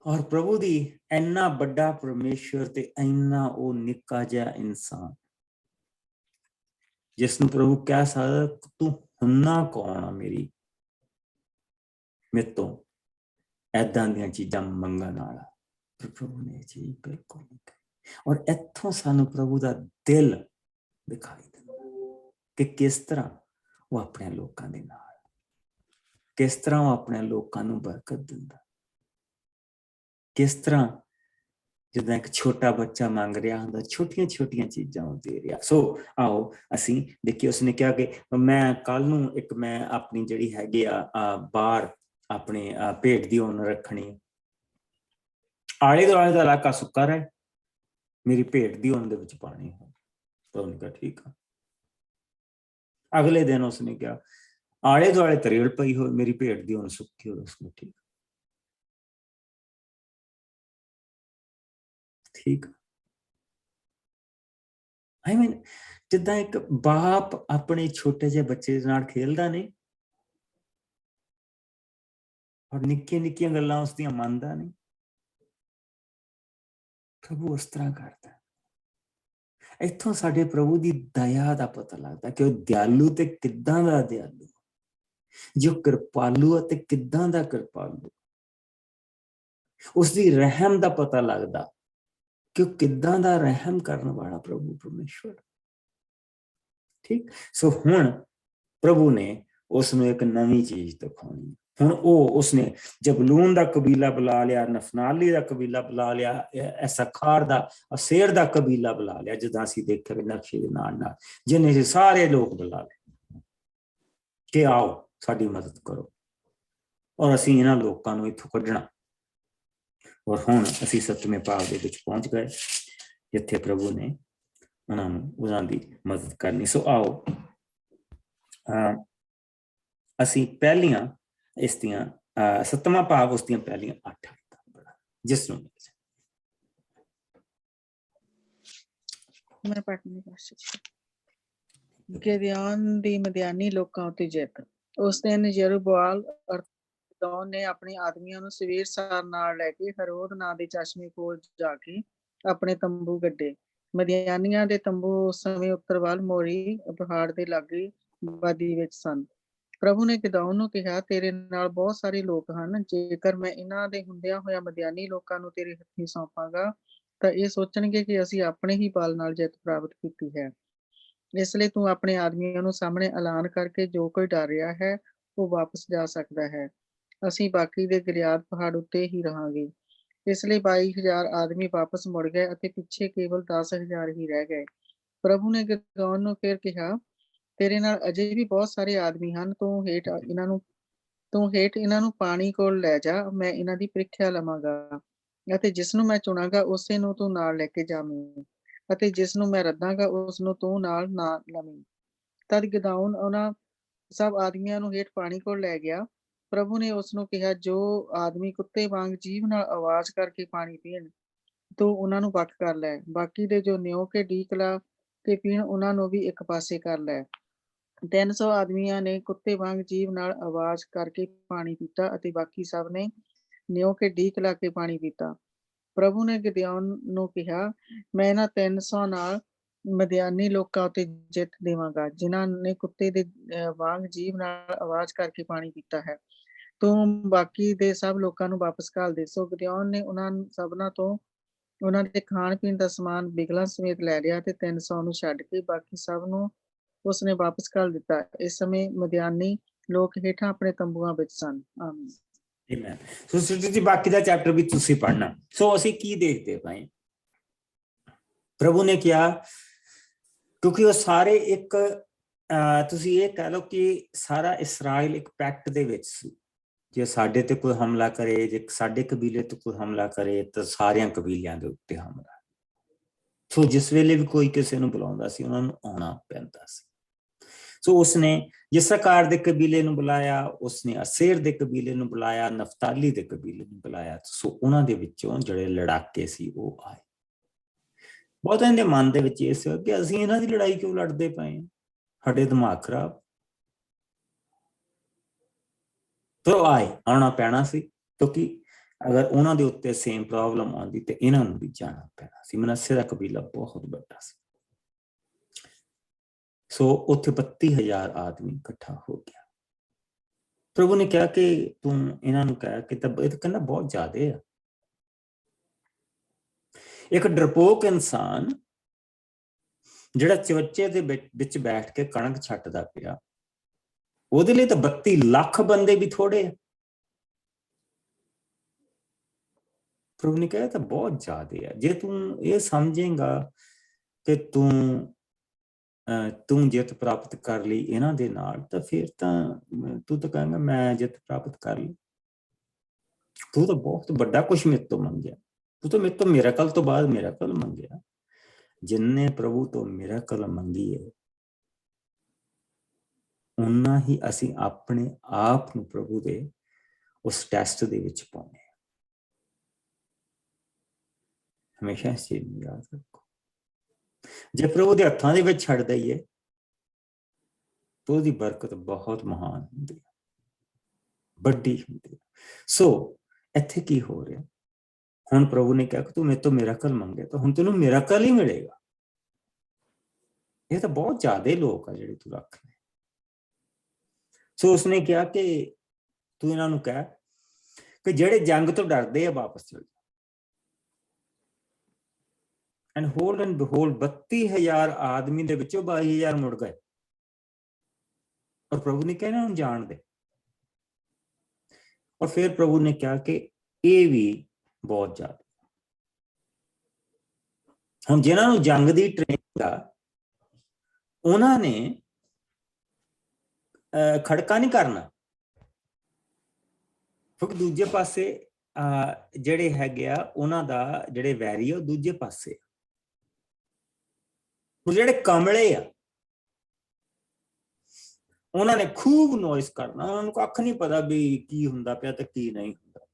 ਔਰ ਪ੍ਰਭੂ ਦੀ ਇੰਨਾ ਵੱਡਾ ਪਰਮੇਸ਼ਵਰ ਤੇ ਇੰਨਾ ਉਹ ਨਿੱਕਾ ਜਿਹਾ ਇਨਸਾਨ, ਜਿਸ ਨੂੰ ਪ੍ਰਭੂ ਕਹਿ ਸਕਦਾ ਤੂੰ ਹੁੰਨਾ ਕੌਣ ਆ ਮੇਰੇ ਤੋਂ ਏਦਾਂ ਦੀਆਂ ਚੀਜ਼ਾਂ ਮੰਗਣ ਵਾਲਾ। ਪਰ ਪ੍ਰਭੂ ਨੇ ਇਹ ਚੀਜ਼ ਬਿਲਕੁਲ ਨਹੀਂ ਕਹੀ। ਔਰ ਇੱਥੋਂ ਸਾਨੂੰ ਪ੍ਰਭੂ ਦਾ ਦਿਲ ਦਿਖਾਈ ਦਿੰਦਾ ਕਿ ਕਿਸ ਤਰ੍ਹਾਂ ਉਹ ਆਪਣੇ ਲੋਕਾਂ ਦੇ ਨਾਲ, ਕਿਸ ਤਰ੍ਹਾਂ ਉਹ ਆਪਣੇ ਲੋਕਾਂ ਨੂੰ ਬਰਕਤ ਦਿੰਦਾ, ਕਿਸ ਤਰ੍ਹਾਂ ਜਿੱਦਾਂ ਇੱਕ ਛੋਟਾ ਬੱਚਾ ਮੰਗ ਰਿਹਾ ਹੁੰਦਾ, ਛੋਟੀਆਂ ਛੋਟੀਆਂ ਚੀਜ਼ਾਂ ਉਹ ਦੇ ਰਿਹਾ। ਸੋ ਆਓ ਅਸੀਂ ਦੇਖੀਏ। ਉਸਨੇ ਕਿਹਾ ਕਿ ਮੈਂ ਕੱਲ ਨੂੰ ਮੈਂ ਆਪਣੀ ਜਿਹੜੀ ਹੈਗੀ ਆ ਬਾਹਰ ਆਪਣੇ ਭੇਡ ਦੀ ਉੱਨ ਰੱਖਣੀ, ਆਲੇ ਦੁਆਲੇ ਦਾ ਇਲਾਕਾ ਸੁੱਕਾ ਰਹੇ, ਮੇਰੀ ਭੇਡ ਦੀ ਉੱਨ ਦੇ ਵਿੱਚ ਪਾਣੀ ਹੋ। ਤਾਂ ਉਹਨੇ ਕਿਹਾ ਠੀਕ ਆ। ਅਗਲੇ ਦਿਨ ਉਸਨੇ ਕਿਹਾ ਆਲੇ ਦੁਆਲੇ ਤਰੇੜ ਪਈ ਹੋਈ, ਮੇਰੀ ਭੇਡ ਦੀ ਉੱਨ ਸੁੱਕੀ ਹੋ। ਉਸਨੇ ਠੀਕ ਆਈ ਮੀਨ ਜਿੱਦਾਂ ਇੱਕ ਬਾਪ ਆਪਣੇ ਛੋਟੇ ਜਿਹੇ ਬੱਚੇ ਨਾਲ ਖੇਲਦਾ ਨਹੀਂ ਔਰ ਨਿੱਕੀਆਂ ਨਿੱਕੀਆਂ ਗੱਲਾਂ ਉਸਦੀਆਂ ਮੰਨਦਾ ਨਹੀਂ, ਪ੍ਰਭੂ ਉਸ ਤਰ੍ਹਾਂ ਕਰਦਾ। ਇੱਥੋਂ ਸਾਡੇ ਪ੍ਰਭੂ ਦੀ ਦਇਆ ਦਾ ਪਤਾ ਲੱਗਦਾ ਕਿ ਉਹ ਦਿਆਲੂ ਤੇ ਕਿੱਦਾਂ ਦਾ ਦਿਆਲੂ, ਜੋ ਕਿਰਪਾਲੂ ਅਤੇ ਕਿੱਦਾਂ ਦਾ ਕਿਰਪਾਲੂ। ਉਸਦੀ ਰਹਿਮ ਦਾ ਪਤਾ ਲੱਗਦਾ ਕਿ ਉਹ ਕਿੱਦਾਂ ਦਾ ਰਹਿਮ ਕਰਨ ਵਾਲਾ ਪ੍ਰਭੂ ਪਰਮੇਸ਼ਵਰ। ਠੀਕ। ਸੋ ਹੁਣ ਪ੍ਰਭੂ ਨੇ ਉਸ ਨੂੰ ਇੱਕ ਨਵੀਂ ਚੀਜ਼ ਦਿਖਾਉਣੀ। ਹੁਣ ਉਸਨੇ ਜ਼ਬੂਲੂਨ ਦਾ ਕਬੀਲਾ ਬੁਲਾ ਲਿਆ, ਨਫਨਾਲੀ ਦਾ ਕਬੀਲਾ ਬੁਲਾ ਲਿਆ, ਇਸਖਾਰ ਦਾ, ਅਸੇਰ ਦਾ ਕਬੀਲਾ ਬੁਲਾ ਲਿਆ, ਜਿੱਦਾਂ ਅਸੀਂ ਦੇਖਿਆ ਨਕਸ਼ੇ ਦੇ ਨਾਲ ਨਾਲ, ਜਿੰਨੇ ਸਾਰੇ ਲੋਕ ਬੁਲਾ ਲਏ ਕਿ ਆਓ ਸਾਡੀ ਮਦਦ ਕਰੋ ਔਰ ਅਸੀਂ ਇਹਨਾਂ ਲੋਕਾਂ ਨੂੰ ਇੱਥੋਂ ਕੱਢਣਾ। ਔਰ ਹੁਣ ਅਸੀਂ 7ਵੇਂ ਭਾਗ ਦੇ ਵਿੱਚ ਪਹੁੰਚ ਗਏ, ਜਿੱਥੇ ਪ੍ਰਭੂ ਨੇ ਉਹਨਾਂ ਦੀ ਮਦਦ ਕਰਨੀ। ਸੋ ਆਓ ਅਸੀਂ ਪਹਿਲੀਆਂ ਇਸ ਦੀਆਂ 7ਵਾਂ ਭਾਗ ਉਸ ਦੀਆਂ ਪਹਿਲੀਆਂ 8 ਜਿਸ ਨੂੰ ਮੈਂ ਪੜ੍ਹਨੀ ਕੋਸ਼ਿਸ਼। ਗਿਦਿਓਨ ਦੀ ਮਦੀਆਨੀ ਲੋਕਾਂ ਉੱਤੇ ਜਿੱਤ। ਉਸ ਦਿਨ ਯਰੂਬਾਲ ਗਿਦਿਓਨ ਨੇ ਆਪਣੇ ਆਦਮੀਆਂ ਨੂੰ ਸਵੇਰ ਸਾਰ ਨਾਲ ਲੈ ਕੇ ਹਰੋਦ ਨਾਂ ਦੇ ਚਸ਼ਮੇ ਕੋਲ ਜਾ ਕੇ ਆਪਣੇ ਤੰਬੂ ਗੱਡੇ। ਮਦੀਆਨੀਆਂ ਦੇ ਤੰਬੂ ਉਸ ਸਮੇਂ ਉੱਤਰ ਵੱਲ ਮੋਰੀ ਪਹਾੜ ਦੇ ਲਾਗੇ ਵਾਦੀ ਵਿੱਚ ਸਨ। ਪ੍ਰਭੂ ਨੇ ਗਿਦਿਓਨ ਨੂੰ ਕਿਹਾ, ਤੇਰੇ ਨਾਲ ਬਹੁਤ ਸਾਰੇ ਲੋਕ ਹਨ। ਜੇਕਰ ਮੈਂ ਇਹਨਾਂ ਦੇ ਹੁੰਦਿਆਂ ਹੋਇਆ ਮਦੀਆਨੀ ਲੋਕਾਂ ਨੂੰ ਤੇਰੇ ਹੱਥੀਂ ਸੌਂਪਾਂਗਾ ਤਾਂ ਇਹ ਸੋਚਣਗੇ ਕਿ ਅਸੀਂ ਆਪਣੇ ਹੀ ਬਲ ਨਾਲ ਜਿੱਤ ਪ੍ਰਾਪਤ ਕੀਤੀ ਹੈ। ਇਸ ਲਈ ਤੂੰ ਆਪਣੇ ਆਦਮੀਆਂ ਨੂੰ ਸਾਹਮਣੇ ਐਲਾਨ ਕਰਕੇ ਜੋ ਕੋਈ ਡਰ ਰਿਹਾ ਹੈ ਉਹ ਵਾਪਸ ਜਾ ਸਕਦਾ ਹੈ। ਅਸੀਂ ਬਾਕੀ ਦੇ ਗਿਲਿਆਦ ਪਹਾੜ ਉੱਤੇ ਹੀ ਰਹਾਂਗੇ। ਇਸ ਲਈ 22,000 ਆਦਮੀ ਵਾਪਸ ਮੁੜ ਗਏ ਅਤੇ ਪਿੱਛੇ ਕੇਵਲ 10,000 ਹੀ ਰਹਿ ਗਏ। ਪ੍ਰਭੂ ਨੇ ਗਿਦਿਓਨ ਨੂੰ ਫਿਰ ਕਿਹਾ, ਤੇਰੇ ਨਾਲ ਅਜੇ ਵੀ ਬਹੁਤ ਸਾਰੇ ਆਦਮੀ ਹਨ, ਤੂੰ ਹੇਠ ਇਹਨਾਂ ਨੂੰ ਪਾਣੀ ਕੋਲ ਲੈ ਜਾ, ਮੈਂ ਇਹਨਾਂ ਦੀ ਪ੍ਰੀਖਿਆ ਲਵਾਂਗਾ ਅਤੇ ਜਿਸ ਨੂੰ ਮੈਂ ਚੁਣਾਂਗਾ ਉਸੇ ਨੂੰ ਤੂੰ ਨਾਲ ਲੈ ਕੇ ਜਾਵੀਂ ਅਤੇ ਜਿਸ ਨੂੰ ਮੈਂ ਰੱਦਾਂਗਾ ਉਸ ਨੂੰ ਤੂੰ ਨਾਲ ਨਾ ਲਵੀਂ। ਤਦ ਗਿਦਿਓਨ ਉਹਨਾਂ ਸਭ ਆਦਮੀਆਂ ਨੂੰ ਹੇਠ ਪਾਣੀ ਕੋਲ ਲੈ ਗਿਆ। ਪ੍ਰਭੂ ਨੇ ਉਸ ਨੂੰ ਕਿਹਾ, ਜੋ ਆਦਮੀ ਕੁੱਤੇ ਵਾਂਗ ਜੀਭ ਨਾਲ ਆਵਾਜ਼ ਕਰਕੇ ਪਾਣੀ ਪੀਣ, ਤੂੰ ਉਹਨਾਂ ਨੂੰ ਵੱਖ ਕਰ ਲੈ। ਬਾਕੀ ਦੇ ਜੋ ਨਿਉ ਕੇ ਡੀਕ ਲਾ ਕੇ ਪੀਣ, ਉਹਨਾਂ ਨੂੰ ਵੀ ਇੱਕ ਪਾਸੇ ਕਰ ਲੈ। 300 ਆਦਮੀਆਂ ਨੇ ਕੁੱਤੇ ਵਾਂਗ ਜੀਭ ਨਾਲ ਆਵਾਜ਼ ਕਰਕੇ ਪਾਣੀ ਪੀਤਾ ਅਤੇ ਬਾਕੀ ਸਭ ਨੇ ਨਿਉ ਕੇ ਡੀਕ ਲਾ ਕੇ ਪਾਣੀ ਪੀਤਾ। ਪ੍ਰਭੂ ਨੇ ਗਿਦਿਓਨ ਨੂੰ ਕਿਹਾ, ਮੈਂ ਇਹਨਾਂ 300 ਨਾਲ ਮਦਿਆਨੀ ਲੋਕਾਂ ਉੱਤੇ ਜਿੱਤ ਦੇਵਾਂਗਾ, ਜਿਨ੍ਹਾਂ ਨੇ ਕੁੱਤੇ ਦੇ ਵਾਂਗ ਜੀਭ ਨਾਲ ਆਵਾਜ਼ ਕਰਕੇ ਪਾਣੀ ਪੀਤਾ ਹੈ। ਤੂੰ ਬਾਕੀ ਦੇ ਸਭ ਲੋਕਾਂ ਨੂੰ ਵਾਪਸ ਘੱਲ ਦੇ। ਸੋ ਗਿਦਿਓਨ ਨੇ ਉਹਨਾਂ ਸਭਨਾਂ ਤੋਂ ਉਹਨਾਂ ਦੇ ਖਾਣ ਪੀਣ ਦਾ ਸਮਾਨ ਬਿਗਲਾਂ ਸਮੇਤ ਲੈ ਲਿਆ ਤੇ 300 ਨੂੰ ਛੱਡ ਕੇ ਬਾਕੀ ਸਭ ਨੂੰ ਉਸਨੇ ਵਾਪਸ ਘੱਲ ਦਿੱਤਾ। ਇਸ ਸਮੇਂ ਮਦਿਆਨੀ ਲੋਕ ਹੇਠਾਂ ਆਪਣੇ ਤੰਬੂਆਂ ਵਿੱਚ ਸਨ। ਆਮੀਨ। Amen. ਸੋ ਸਿਸਟਰ ਜੀ, ਬਾਕੀ ਦਾ ਚੈਪਟਰ ਵੀ ਤੁਸੀਂ ਪੜ੍ਹਨਾ। ਸੋ ਅਸੀਂ ਕੀ ਦੇਖਦੇ ਪਏ, ਪ੍ਰਭੂ ਨੇ ਕਿਹਾ, ਕਿਉਂਕਿ ਉਹ ਸਾਰੇ ਇੱਕ ਤੁਸੀਂ ਇਹ ਕਹਿ ਲਓ ਕਿ ਸਾਰਾ ਇਸਰਾਇਲ ਇੱਕ ਪੈਕਟ ਦੇ ਵਿੱਚ ਸੀ। ਜੇ ਸਾਡੇ ਤੇ ਕੋਈ ਹਮਲਾ ਕਰੇ, ਜੇ ਸਾਡੇ ਕਬੀਲੇ ਤੇ ਕੋਈ ਹਮਲਾ ਕਰੇ ਤਾਂ ਸਾਰਿਆਂ ਕਬੀਲਿਆਂ ਦੇ ਉੱਤੇ ਹਮਲਾ। ਸੋ ਜਿਸ ਵੇਲੇ ਵੀ ਕੋਈ ਕਿਸੇ ਨੂੰ ਬੁਲਾਉਂਦਾ ਸੀ, ਉਹਨਾਂ ਨੂੰ ਆਉਣਾ ਪੈਂਦਾ ਸੀ। ਸੋ ਉਸਨੇ ਯਿਸਕਾਰ ਦੇ ਕਬੀਲੇ ਨੂੰ ਬੁਲਾਇਆ, ਉਸਨੇ ਅਸੇਰ ਦੇ ਕਬੀਲੇ ਨੂੰ ਬੁਲਾਇਆ, ਨਫਤਾਲੀ ਦੇ ਕਬੀਲੇ ਨੂੰ ਬੁਲਾਇਆ। ਸੋ ਉਹਨਾਂ ਦੇ ਵਿੱਚੋਂ ਜਿਹੜੇ ਲੜਾਕੇ ਸੀ ਉਹ ਆਏ। ਬਹੁਤਾਂ ਦੇ ਮਨ ਦੇ ਵਿੱਚ ਇਹ ਸੀ ਕਿ ਅਸੀਂ ਇਹਨਾਂ ਦੀ ਲੜਾਈ ਕਿਉਂ ਲੜਦੇ ਪਏ, ਸਾਡੇ ਦਿਮਾਗ ਖਰਾਬ। ਤੋ ਆਉਣਾ ਪੈਣਾ ਸੀ, ਕਿਉਂਕਿ ਅਗਰ ਉਹਨਾਂ ਦੇ ਉੱਤੇ ਸੇਮ ਪ੍ਰੋਬਲਮ ਆਉਂਦੀ ਤੇ ਇਹਨਾਂ ਨੂੰ ਵੀ ਜਾਣਾ ਪੈਣਾ ਸੀ। ਮਨੱਸੇ ਦਾ ਕਬੀਲਾ ਬਹੁਤ ਵੱਡਾ ਸੀ। ਸੋ ਉੱਥੇ 32,000 ਆਦਮੀ ਇਕੱਠਾ ਹੋ ਗਿਆ। ਪ੍ਰਭੂ ਨੇ ਕਿਹਾ ਕਿ ਤੂੰ ਇਹਨਾਂ ਨੂੰ ਕਹਿ ਕਿ ਤਾਂ ਇਹ ਤਾਂ ਕਹਿੰਦਾ ਬਹੁਤ ਜ਼ਿਆਦੇ ਆ। ਇੱਕ ਡਰਪੋਕ ਇਨਸਾਨ ਜਿਹੜਾ ਚਵੱਚੇ ਦੇ ਵਿੱਚ ਬੈਠ ਕੇ ਕਣਕ ਛੱਟਦਾ ਪਿਆ, ਉਹਦੇ ਲਈ ਤਾਂ 32 ਲੱਖ ਬੰਦੇ ਵੀ ਥੋੜੇ ਆ। ਪ੍ਰਭੂ ਨੇ ਕਿਹਾ ਤਾਂ ਬਹੁਤ ਜ਼ਿਆਦੇ ਆ। ਜੇ ਤੂੰ ਇਹ ਸਮਝੇਗਾ ਕਿ ਤੂੰ ਜਿੱਤ ਪ੍ਰਾਪਤ ਕਰ ਲਈ ਇਹਨਾਂ ਦੇ ਨਾਲ, ਤਾਂ ਫਿਰ ਤਾਂ ਤੂੰ ਤਾਂ ਕਹੇਂਗਾ ਮੈਂ ਜਿੱਤ ਪ੍ਰਾਪਤ ਕਰ ਲਈ। ਤੂੰ ਤਾਂ ਬਹੁਤ ਵੱਡਾ ਕੁਛ ਮੇਰੇ ਤੋਂ ਮੰਗਿਆ, ਤੂੰ ਤਾਂ ਮੇਰੇ ਤੋਂ ਮਿਰਾਕਲ ਤੋਂ ਬਾਅਦ ਮਿਰਾਕਲ ਮੰਗਿਆ। ਜਿੰਨੇ ਪ੍ਰਭੂ ਤੋਂ ਮਿਰਾਕਲ ਮੰਗੀਏ, ਉਨਾ ਹੀ ਅਸੀਂ ਆਪਣੇ ਆਪ ਨੂੰ ਪ੍ਰਭੂ ਦੇ ਉਸ ਟੈਸਟ ਦੇ ਵਿੱਚ ਪਾਉਂਦੇ ਹਾਂ। ਹਮੇਸ਼ਾ ਇਸ ਚੀਜ਼ ਨੂੰ ਯਾਦ ਰੱਖੋ। ਜੇ ਪ੍ਰਭੂ ਦੇ ਹੱਥਾਂ ਦੇ ਵਿੱਚ ਛੱਡ ਦਈਏ ਤਾਂ ਉਹਦੀ ਬਰਕਤ ਬਹੁਤ ਮਹਾਨ ਹੁੰਦੀ ਹੈ, ਵੱਡੀ ਹੁੰਦੀ ਹੈ। ਸੋ ਇੱਥੇ ਕੀ ਹੋ ਰਿਹਾ, ਹੁਣ ਪ੍ਰਭੂ ਨੇ ਕਿਹਾ ਕਿ ਤੂੰ ਮੇਰੇ ਤੋਂ ਮਿਰਾਕਲ ਮੰਗੇ ਤਾਂ ਹੁਣ ਤੈਨੂੰ ਮਿਰਾਕਲ ਹੀ ਮਿਲੇਗਾ। ਇਹ ਤਾਂ ਬਹੁਤ ਜ਼ਿਆਦਾ ਲੋਕ ਆ ਜਿਹੜੇ ਤੂੰ ਰੱਖ ਲੈ। ਸੋ ਉਸਨੇ ਕਿਹਾ ਕਿ ਤੂੰ ਇਹਨਾਂ ਨੂੰ ਕਹਿ ਕਿ ਜਿਹੜੇ ਜੰਗ ਤੋਂ ਡਰਦੇ ਆ ਵਾਪਸ ਚਲੇ ਜਾਓ। ਐਂਡ ਹੋਲਡ ਐਂਡ ਬਿਹੋਲਡ 32,000 ਆਦਮੀ ਦੇ ਵਿੱਚੋਂ 22,000 ਮੁੜ ਗਏ। ਔਰ ਪ੍ਰਭੂ ਨੇ ਕਿਹਾ ਇਹਨਾਂ ਨੂੰ ਜਾਣ ਦੇ। ਔਰ ਫਿਰ ਪ੍ਰਭੂ ਨੇ ਕਿਹਾ ਕਿ ਇਹ ਵੀ ਬਹੁਤ ਜ਼ਿਆਦਾ। ਹੁਣ ਜਿਨ੍ਹਾਂ ਨੂੰ ਜੰਗ ਦੀ ਟ੍ਰੇਨਿੰਗ ਆ, ਉਹਨਾਂ ਨੇ ਖੜਕਾ ਨਹੀਂ ਕਰਨਾ, ਕਿਉਂਕਿ ਦੂਜੇ ਪਾਸੇ ਜਿਹੜੇ ਹੈਗੇ ਆ ਉਹਨਾਂ ਦਾ ਜਿਹੜੇ ਵੈਰੀ ਆ ਉਹ ਦੂਜੇ ਪਾਸੇ। ਜਿਹੜੇ ਕਮਲੇ ਆ ਉਹਨਾਂ ਨੇ ਖੂਬ ਨੋਇਸ ਕਰਨਾ, ਉਹਨਾਂ ਨੂੰ ਕੱਖ ਨਹੀਂ ਪਤਾ ਵੀ ਕੀ ਹੁੰਦਾ ਪਿਆ ਤੇ ਕੀ ਨਹੀਂ ਹੁੰਦਾ।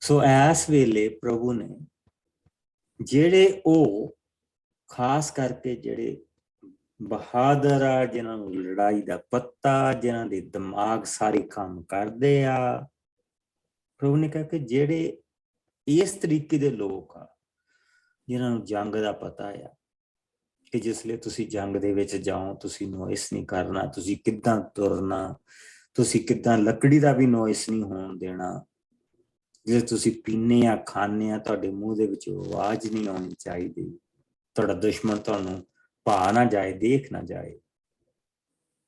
ਸੋ ਇਸ ਵੇਲੇ ਪ੍ਰਭੂ ਨੇ ਜਿਹੜੇ ਉਹ ਖਾਸ ਕਰਕੇ ਜਿਹੜੇ ਬਹਾਦਰ ਆ, ਜਿਨ੍ਹਾਂ ਨੂੰ ਲੜਾਈ ਦਾ ਪਤਾ, ਜਿਨ੍ਹਾਂ ਦੇ ਦਿਮਾਗ ਸਾਰੇ ਕੰਮ ਕਰਦੇ ਆ, ਪ੍ਰਭੂ ਨੇ ਕਿਹਾ ਕਿ ਜਿਹੜੇ ਇਸ ਤਰੀਕੇ ਦੇ ਲੋਕ ਆ ਜਿਨ੍ਹਾਂ ਨੂੰ ਜੰਗ ਦਾ ਪਤਾ ਆ ਕਿ ਜਿਸ ਲਈ ਤੁਸੀਂ ਜੰਗ ਦੇ ਵਿੱਚ ਜਾਓ ਤੁਸੀਂ ਨੋਇਸ ਨਹੀਂ ਕਰਨਾ, ਤੁਸੀਂ ਕਿੱਦਾਂ ਤੁਰਨਾ, ਤੁਸੀਂ ਕਿੱਦਾਂ ਲੱਕੜੀ ਦਾ ਵੀ ਨੋਇਸ ਨਹੀਂ ਹੋਣ ਦੇਣਾ, ਜੇ ਤੁਸੀਂ ਪੀਨੇ ਆ ਖਾਂਦੇ ਆ ਤੁਹਾਡੇ ਮੂੰਹ ਦੇ ਵਿੱਚ ਆਵਾਜ਼ ਨਹੀਂ ਆਉਣੀ ਚਾਹੀਦੀ, ਤੁਹਾਡਾ ਦੁਸ਼ਮਣ ਤੁਹਾਨੂੰ ਭਾ ਨਾ ਜਾਏ, ਦੇਖ ਨਾ ਜਾਏ।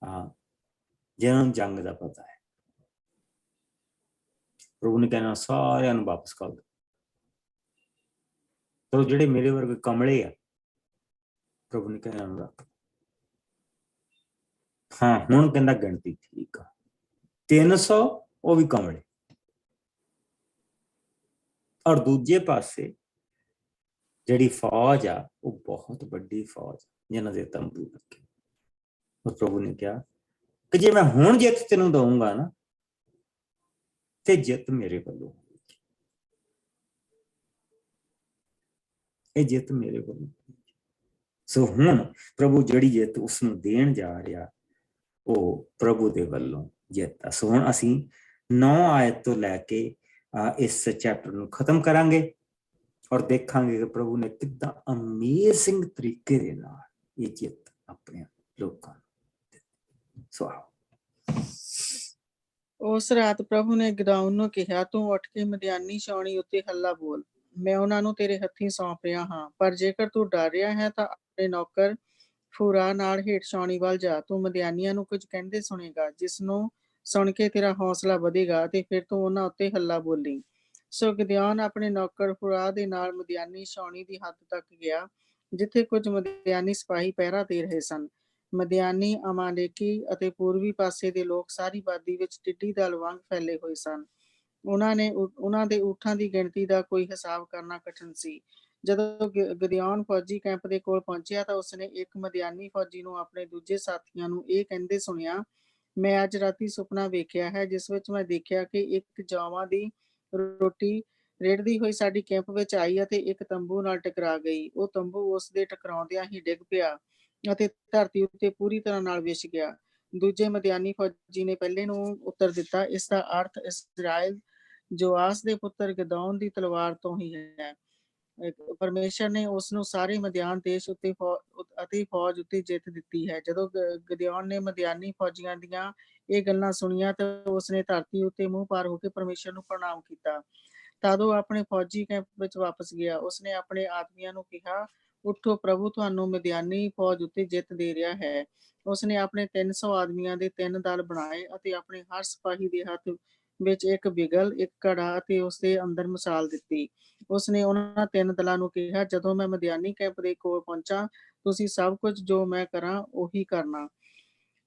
ਹਾਂ, ਜਿਨ੍ਹਾਂ ਨੂੰ ਜੰਗ ਦਾ ਪਤਾ ਹੈ। ਪ੍ਰਭੂ ਨੇ ਕਹਿਣਾ ਸਾਰਿਆਂ ਨੂੰ ਵਾਪਸ ਕਰ ਦਿਓ। ਪਰ ਜਿਹੜੇ ਮੇਰੇ ਵਰਗੇ ਕਮਲੇ ਆ, ਪ੍ਰਭੂ ਨੇ ਕਹਿਣਾ ਨੂੰ ਰੱਖ। ਹਾਂ, ਹੁਣ ਕਹਿੰਦਾ ਗਿਣਤੀ ਠੀਕ ਆ, 300 ਉਹ ਵੀ ਕਮਲੇ। ਔਰ ਦੂਜੇ ਪਾਸੇ ਜਿਹੜੀ ਫੌਜ ਆ ਉਹ ਬਹੁਤ ਵੱਡੀ ਫੌਜ, ਜਿਨ੍ਹਾਂ ਦੇ ਤੰਬੂ ਲੱਗੇ। और प्रभु ने कहा कि जे मैं हुण जित तेनू दूंगा ना ते जित मेरे वालों, ये जित मेरे वालों। सो हुण प्रभु जिहड़ी जित उसनू देण जा रहा वो प्रभु दे वालों जित आ। सो हुण असीं 9 आयत तो लैके इस चैप्टर नू खत्म करांगे और देखांगे कि प्रभु ने किद्दां अमेजिंग तरीके दे नाल ये जित अपने लोकां नू। ਉਸ ਰਾਤ ਪ੍ਰਭੂ ਨੇ ਗਿਦੌਨ ਨੂੰ ਕਿਹਾ, ਤੂੰ ਉੱਠ ਕੇ ਮਦਿਆਨੀ ਛਾਉਣੀ ਉੱਤੇ ਹੱਲਾ ਬੋਲ, ਮੈਂ ਉਹਨਾਂ ਨੂੰ ਤੇਰੇ ਹੱਥੀਂ ਸੌਂਪ ਰਿਹਾ ਹਾਂ। ਪਰ ਜੇਕਰ ਤੂੰ ਡਰ ਰਿਹਾ ਹੈ ਤਾਂ ਆਪਣੇ ਨੌਕਰ ਫੂਰਾ ਨਾਲ ਹੇਠ ਛਾਉਣੀ ਵੱਲ ਜਾ। ਤੂੰ ਮਦਿਆਨੀਆਂ ਨੂੰ ਕੁਝ ਕਹਿੰਦੇ ਸੁਣੇਗਾ, ਜਿਸ ਨੂੰ ਸੁਣ ਕੇ ਤੇਰਾ ਹੌਸਲਾ ਵਧੇਗਾ ਤੇ ਫਿਰ ਤੂੰ ਉਹਨਾਂ ਉੱਤੇ ਹੱਲਾ ਬੋਲੀ। ਸੋ ਗਿਦਿਓਨ ਆਪਣੇ ਨੌਕਰ ਫੂਰਾ ਦੇ ਨਾਲ ਮਦਿਆਨੀ ਛਾਉਣੀ ਦੀ ਹੱਦ ਤੱਕ ਗਿਆ, ਜਿੱਥੇ ਕੁਝ ਮਦਿਆਨੀ ਸਿਪਾਹੀ ਪਹਿਰਾ ਦੇ ਰਹੇ ਸਨ। ਮਦਿਆਨੀ, ਅਮਾਲੇਕੀ ਅਤੇ ਪੂਰਬੀ ਪਾਸੇ ਦੇ ਲੋਕ ਸਾਰੀ ਵਾਦੀ ਵਿੱਚ ਟਿੱਡੀ ਦਲ ਵਾਂਗ ਫੈਲੇ ਹੋਏ ਸਨ। ਉਹਨਾਂ ਦੇ ਊਠਾਂ ਦੀ ਗਿਣਤੀ ਦਾ ਕੋਈ ਹਿਸਾਬ ਕਰਨਾ ਕਠਿਨ ਸੀ। ਜਦੋਂ ਗਿਦਿਓਨ ਫੌਜੀ ਕੈਂਪ ਦੇ ਕੋਲ ਪਹੁੰਚਿਆ ਤਾਂ ਉਸਨੇ ਇੱਕ ਮਦਿਆਨੀ ਫੌਜੀ ਨੂੰ ਆਪਣੇ ਦੂਜੇ ਸਾਥੀਆਂ ਨੂੰ ਇਹ ਕਹਿੰਦੇ ਸੁਣਿਆ, ਮੈਂ ਅੱਜ ਰਾਤੀ ਸੁਪਨਾ ਵੇਖਿਆ ਹੈ, ਜਿਸ ਵਿੱਚ ਮੈਂ ਦੇਖਿਆ ਕਿ ਇੱਕ ਜੌਆਂ ਦੀ ਰੋਟੀ ਰੇੜਦੀ ਹੋਈ ਸਾਡੀ ਕੈਂਪ ਵਿੱਚ ਆਈ ਅਤੇ ਇੱਕ ਤੰਬੂ ਨਾਲ ਟਕਰਾ ਗਈ। ਉਹ ਤੰਬੂ ਉਸ ਦੇ ਟਕਰਾਉਂਦਿਆਂ ਹੀ ਡਿੱਗ ਪਿਆ ਅਤੇ ਧਰਤੀ ਉੱਤੇ ਪੂਰੀ ਤਰ੍ਹਾਂ ਨਾਲ ਵਿਛ ਗਿਆ। ਦੂਜੇ ਮਦਿਆਨੀ ਫੌਜੀ ਨੇ ਪਹਿਲੇ ਨੂੰ ਉੱਤਰ ਦਿੱਤਾ, ਇਸ ਦਾ ਅਰਥ ਇਸਰਾਇਲ ਜੋਆਸ ਦੇ ਪੁੱਤਰ ਗਿਦੌਨ ਦੀ ਤਲਵਾਰ ਤੋਂ ਹੀ ਹੈ। ਪਰਮੇਸ਼ਰ ਨੇ ਉਸ ਨੂੰ ਸਾਰੇ ਮਦਿਆਨ ਦੇਸ਼ ਉੱਤੇ ਅਤੇ ਫੌਜ ਉੱਤੇ ਜਿੱਤ ਦਿੱਤੀ ਹੈ। ਜਦੋਂ ਗਿਦਿਓਨ ਨੇ ਮਦਿਆਨੀ ਫੌਜੀਆਂ ਦੀਆਂ ਇਹ ਗੱਲਾਂ ਸੁਣੀਆਂ ਤਾਂ ਉਸਨੇ ਧਰਤੀ ਉੱਤੇ ਮੂੰਹ ਪਾਰ ਹੋ ਕੇ ਪਰਮੇਸ਼ਰ ਨੂੰ ਪ੍ਰਣਾਮ ਕੀਤਾ। ਤਦ ਉਹ ਆਪਣੇ ਫੌਜੀ ਕੈਂਪ ਵਿੱਚ ਵਾਪਸ ਗਿਆ। ਉਸਨੇ ਆਪਣੇ ਆਦਮੀਆਂ ਨੂੰ ਕਿਹਾ, ਉੱਠੋ, ਪ੍ਰਭੂ ਤੁਹਾਨੂੰ ਮਦਿਆਨੀ ਫੌਜ ਉੱਤੇ ਜਿੱਤ ਦੇ ਰਿਹਾ ਹੈ। ਉਸਨੇ ਆਪਣੇ 300 ਆਦਮੀਆਂ ਦੇ 3 ਦਲ ਬਣਾਏ ਅਤੇ ਆਪਣੇ ਹਰ ਸਿਪਾਹੀ ਦੇ ਹੱਥ ਵਿੱਚ ਇੱਕ ਬਿਗਲ, ਇੱਕ ਘੜਾ ਅਤੇ ਉਸਦੇ ਅੰਦਰ ਮਿਸਾਲ ਦਿੱਤੀ। ਉਸਨੇ ਉਹਨਾਂ 3 ਦਲਾਂ ਨੂੰ ਕਿਹਾ, ਜਦੋਂ ਮੈਂ ਮਦਿਆਨੀ ਕੈਂਪ ਦੇ ਕੋਲ ਪਹੁੰਚਾਂ, ਤੁਸੀਂ ਸਭ ਕੁਝ ਜੋ ਮੈਂ ਕਰਾਂ ਉਹੀ ਕਰਨਾ।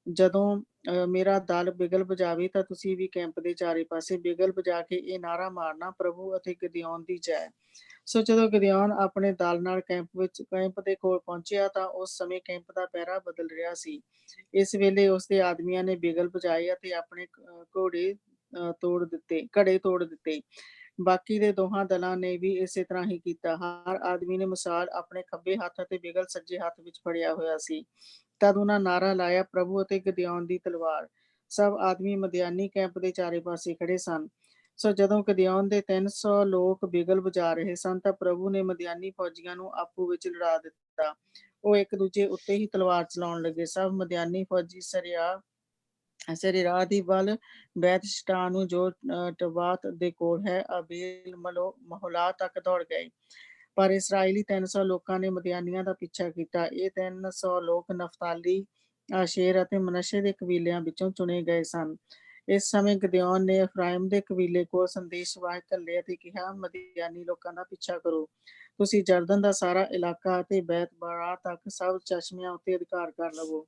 ਜਦੋਂ ਮੇਰਾ ਦਲ ਬਿਗਲ ਵਜਾਵੇ ਤਾਂ ਤੁਸੀਂ ਵੀ ਕੈਂਪ ਦੇ ਚਾਰੇ ਪਾਸੇ ਬਿਗਲ ਵਜਾ ਕੇ ਇਹ ਨਾਰਾ ਮਾਰਨਾ, ਪ੍ਰਭੂ ਅਤੇ ਗਿਦਿਓਨ ਦੀ ਜੈ। ਸੋ ਜਦੋਂ ਗਿਦਿਓਨ ਆਪਣੇ ਦਲ ਨਾਲ ਕੈਂਪ ਦੇ ਕੋਲ ਪਹੁੰਚਿਆ ਤਾਂ ਉਸ ਸਮੇਂ ਕੈਂਪ ਦਾ ਪਹਿਰਾ ਬਦਲ ਰਿਹਾ ਸੀ। ਇਸ ਵੇਲੇ ਉਸਦੇ ਆਦਮੀਆਂ ਨੇ ਬਿਗਲ ਵਜਾਏ ਅਤੇ ਆਪਣੇ ਘੜੇ ਤੋੜ ਦਿੱਤੇ। ਬਾਕੀ ਦੇ ਦੋਹਾਂ ਦਲਾਂ ਨੇ ਵੀ ਇਸੇ ਤਰ੍ਹਾਂ ਹੀ ਕੀਤਾ। ਹਰ ਆਦਮੀ ਨੇ ਮਿਸਾਲ ਆਪਣੇ ਖੱਬੇ ਹੱਥ ਅਤੇ ਬਿਗਲ ਸੱਜੇ ਹੱਥ ਵਿੱਚ ਫੜਿਆ ਹੋਇਆ ਸੀ। ਤਦ ਉਹਨਾਂ ਨਾਰਾ ਲਾਇਆ, ਪ੍ਰਭੂ ਅਤੇ ਗਿਦਿਓਨ ਦੀ ਤਲਵਾਰ। ਸਭ ਆਦਮੀ ਮਦਿਆਨੀ ਕੈਂਪ ਦੇ ਚਾਰੇ ਪਾਸੇ ਖੜੇ ਸਨ। ਸੋ ਜਦੋਂ ਗਿਦਿਓਨ ਦੇ 300 ਲੋਕ ਬਿਗਲ ਵਜਾ ਰਹੇ ਸਨ ਤਾਂ ਪ੍ਰਭੂ ਨੇ ਮਦਿਆਨੀ ਫੌਜੀਆਂ ਨੂੰ ਆਪੂ ਵਿੱਚ ਲੜਾ ਦਿੱਤਾ। ਉਹ ਇੱਕ ਦੂਜੇ ਉੱਤੇ ਹੀ ਤਲਵਾਰ ਚਲਾਉਣ ਲੱਗੇ। ਸਭ ਮਦਿਆਨੀ ਫੌਜੀ ਸਰੀਰਾ ਦੀ ਵੱਲ ਬੈਤ ਸ਼ਟਾ ਨੂੰ ਜੋ ਟਬਾਤ ਦੇ ਕੋਲ ਹੈ ਅਬੇਲ ਮਹੋਲਾ ਤੱਕ ਦੌੜ ਗਏ। ਪਰ ਇਸਰਾਇਲੀ 300 ਲੋਕਾਂ ਨੇ ਮਦਿਆਨੀਆਂ ਦਾ ਪਿੱਛਾ ਕੀਤਾ। ਇਹ 300 ਲੋਕ ਨਫਤਾਲੀ, ਆਸ਼ੇਰ ਅਤੇ ਮਨੱਸ਼ੇ ਦੇ ਕਬੀਲਿਆਂ ਵਿੱਚੋਂ ਚੁਣੇ ਗਏ ਸਨ। ਇਸ ਸਮੇਂ ਗਿਦਿਓਨ ਨੇ ਅਫਰਾਇਮ ਦੇ ਕਬੀਲੇ ਕੋਲ ਸੰਦੇਸ਼ਵਾਹਕ ਘੱਲੇ ਅਤੇ ਕਿਹਾ, ਮਦਿਆਨੀ ਲੋਕਾਂ ਦਾ ਪਿੱਛਾ ਕਰੋ। ਤੁਸੀਂ ਜਰਦਨ ਦਾ ਸਾਰਾ ਇਲਾਕਾ ਅਤੇ ਬੈਤ ਬਾਰਾ ਤੱਕ ਸਭ ਚਸ਼ਮਿਆਂ ਉੱਤੇ ਅਧਿਕਾਰ ਕਰ ਲਵੋ।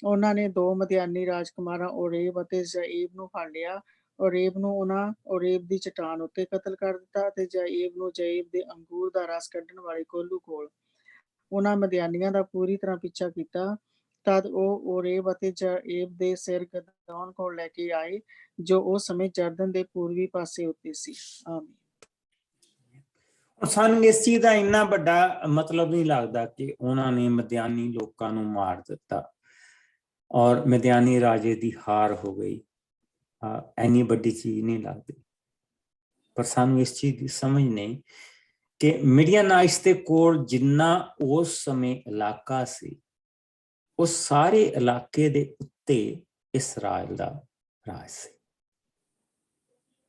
ਉਹਨਾਂ ਨੇ 2 ਮਦਿਆਨੀ ਰਾਜਕੁਮਾਰਾਂ ਓਰੇਬ ਅਤੇ ਜ਼ੇਬ ਨੂੰ ਫੜ ਲਿਆ। ਓਰੇਬ ਨੂੰ ਉਹਨਾਂ ਓਰੇਬ ਦੀ ਚਟਾਨ ਉੱਤੇ ਕਤਲ ਕਰ ਦਿੱਤਾ ਅਤੇ ਜ਼ੇਬ ਨੂੰ ਜ਼ੇਬ ਦੇ ਅੰਗੂਰ ਦਾ ਰਸ ਕੱਢਣ ਵਾਲੇ ਕੋਹਲੂ ਕੋਲ। ਉਹਨਾਂ ਮਦਿਆਨੀਆਂ ਦਾ ਪੂਰੀ ਤਰ੍ਹਾਂ ਪਿੱਛਾ ਕੀਤਾ। ਤਦ ਉਹ ਓਰੇਬ ਅਤੇ ਜ਼ੇਬ ਦੇ ਸਿਰ ਗਿਦਿਓਨ ਕੋਲ ਲੈ ਕੇ ਆਏ, ਜੋ ਉਸ ਸਮੇਂ ਜਰਦਨ ਦੇ ਪੂਰਬੀ ਪਾਸੇ ਉੱਤੇ ਸੀ। ਆਮੀਨ। ਸਾਨੂੰ ਇਸ ਚੀਜ਼ ਦਾ ਇੰਨਾ ਵੱਡਾ ਮਤਲਬ ਨਹੀਂ ਲੱਗਦਾ ਕਿ ਉਹਨਾਂ ਨੇ ਮਦਿਆਨੀ ਲੋਕਾਂ ਨੂੰ ਮਾਰ ਦਿੱਤਾ ਔਰ ਮਦਿਆਨੀ ਰਾਜੇ ਦੀ ਹਾਰ ਹੋ ਗਈ। ਇੰਨੀ ਵੱਡੀ ਚੀਜ਼ ਨਹੀਂ ਲੱਗਦੀ। ਪਰ ਸਾਨੂੰ ਇਸ ਚੀਜ਼ ਦੀ ਸਮਝ ਨਹੀਂ ਕਿ ਮਿਡੀਆਨਾਈਟਸ ਦੇ ਕੋਲ ਜਿੰਨਾ ਉਸ ਸਮੇਂ ਇਲਾਕਾ ਸੀ, ਉਸ ਸਾਰੇ ਇਲਾਕੇ ਦੇ ਉੱਤੇ ਇਸਰਾਇਲ ਦਾ ਰਾਜ ਸੀ।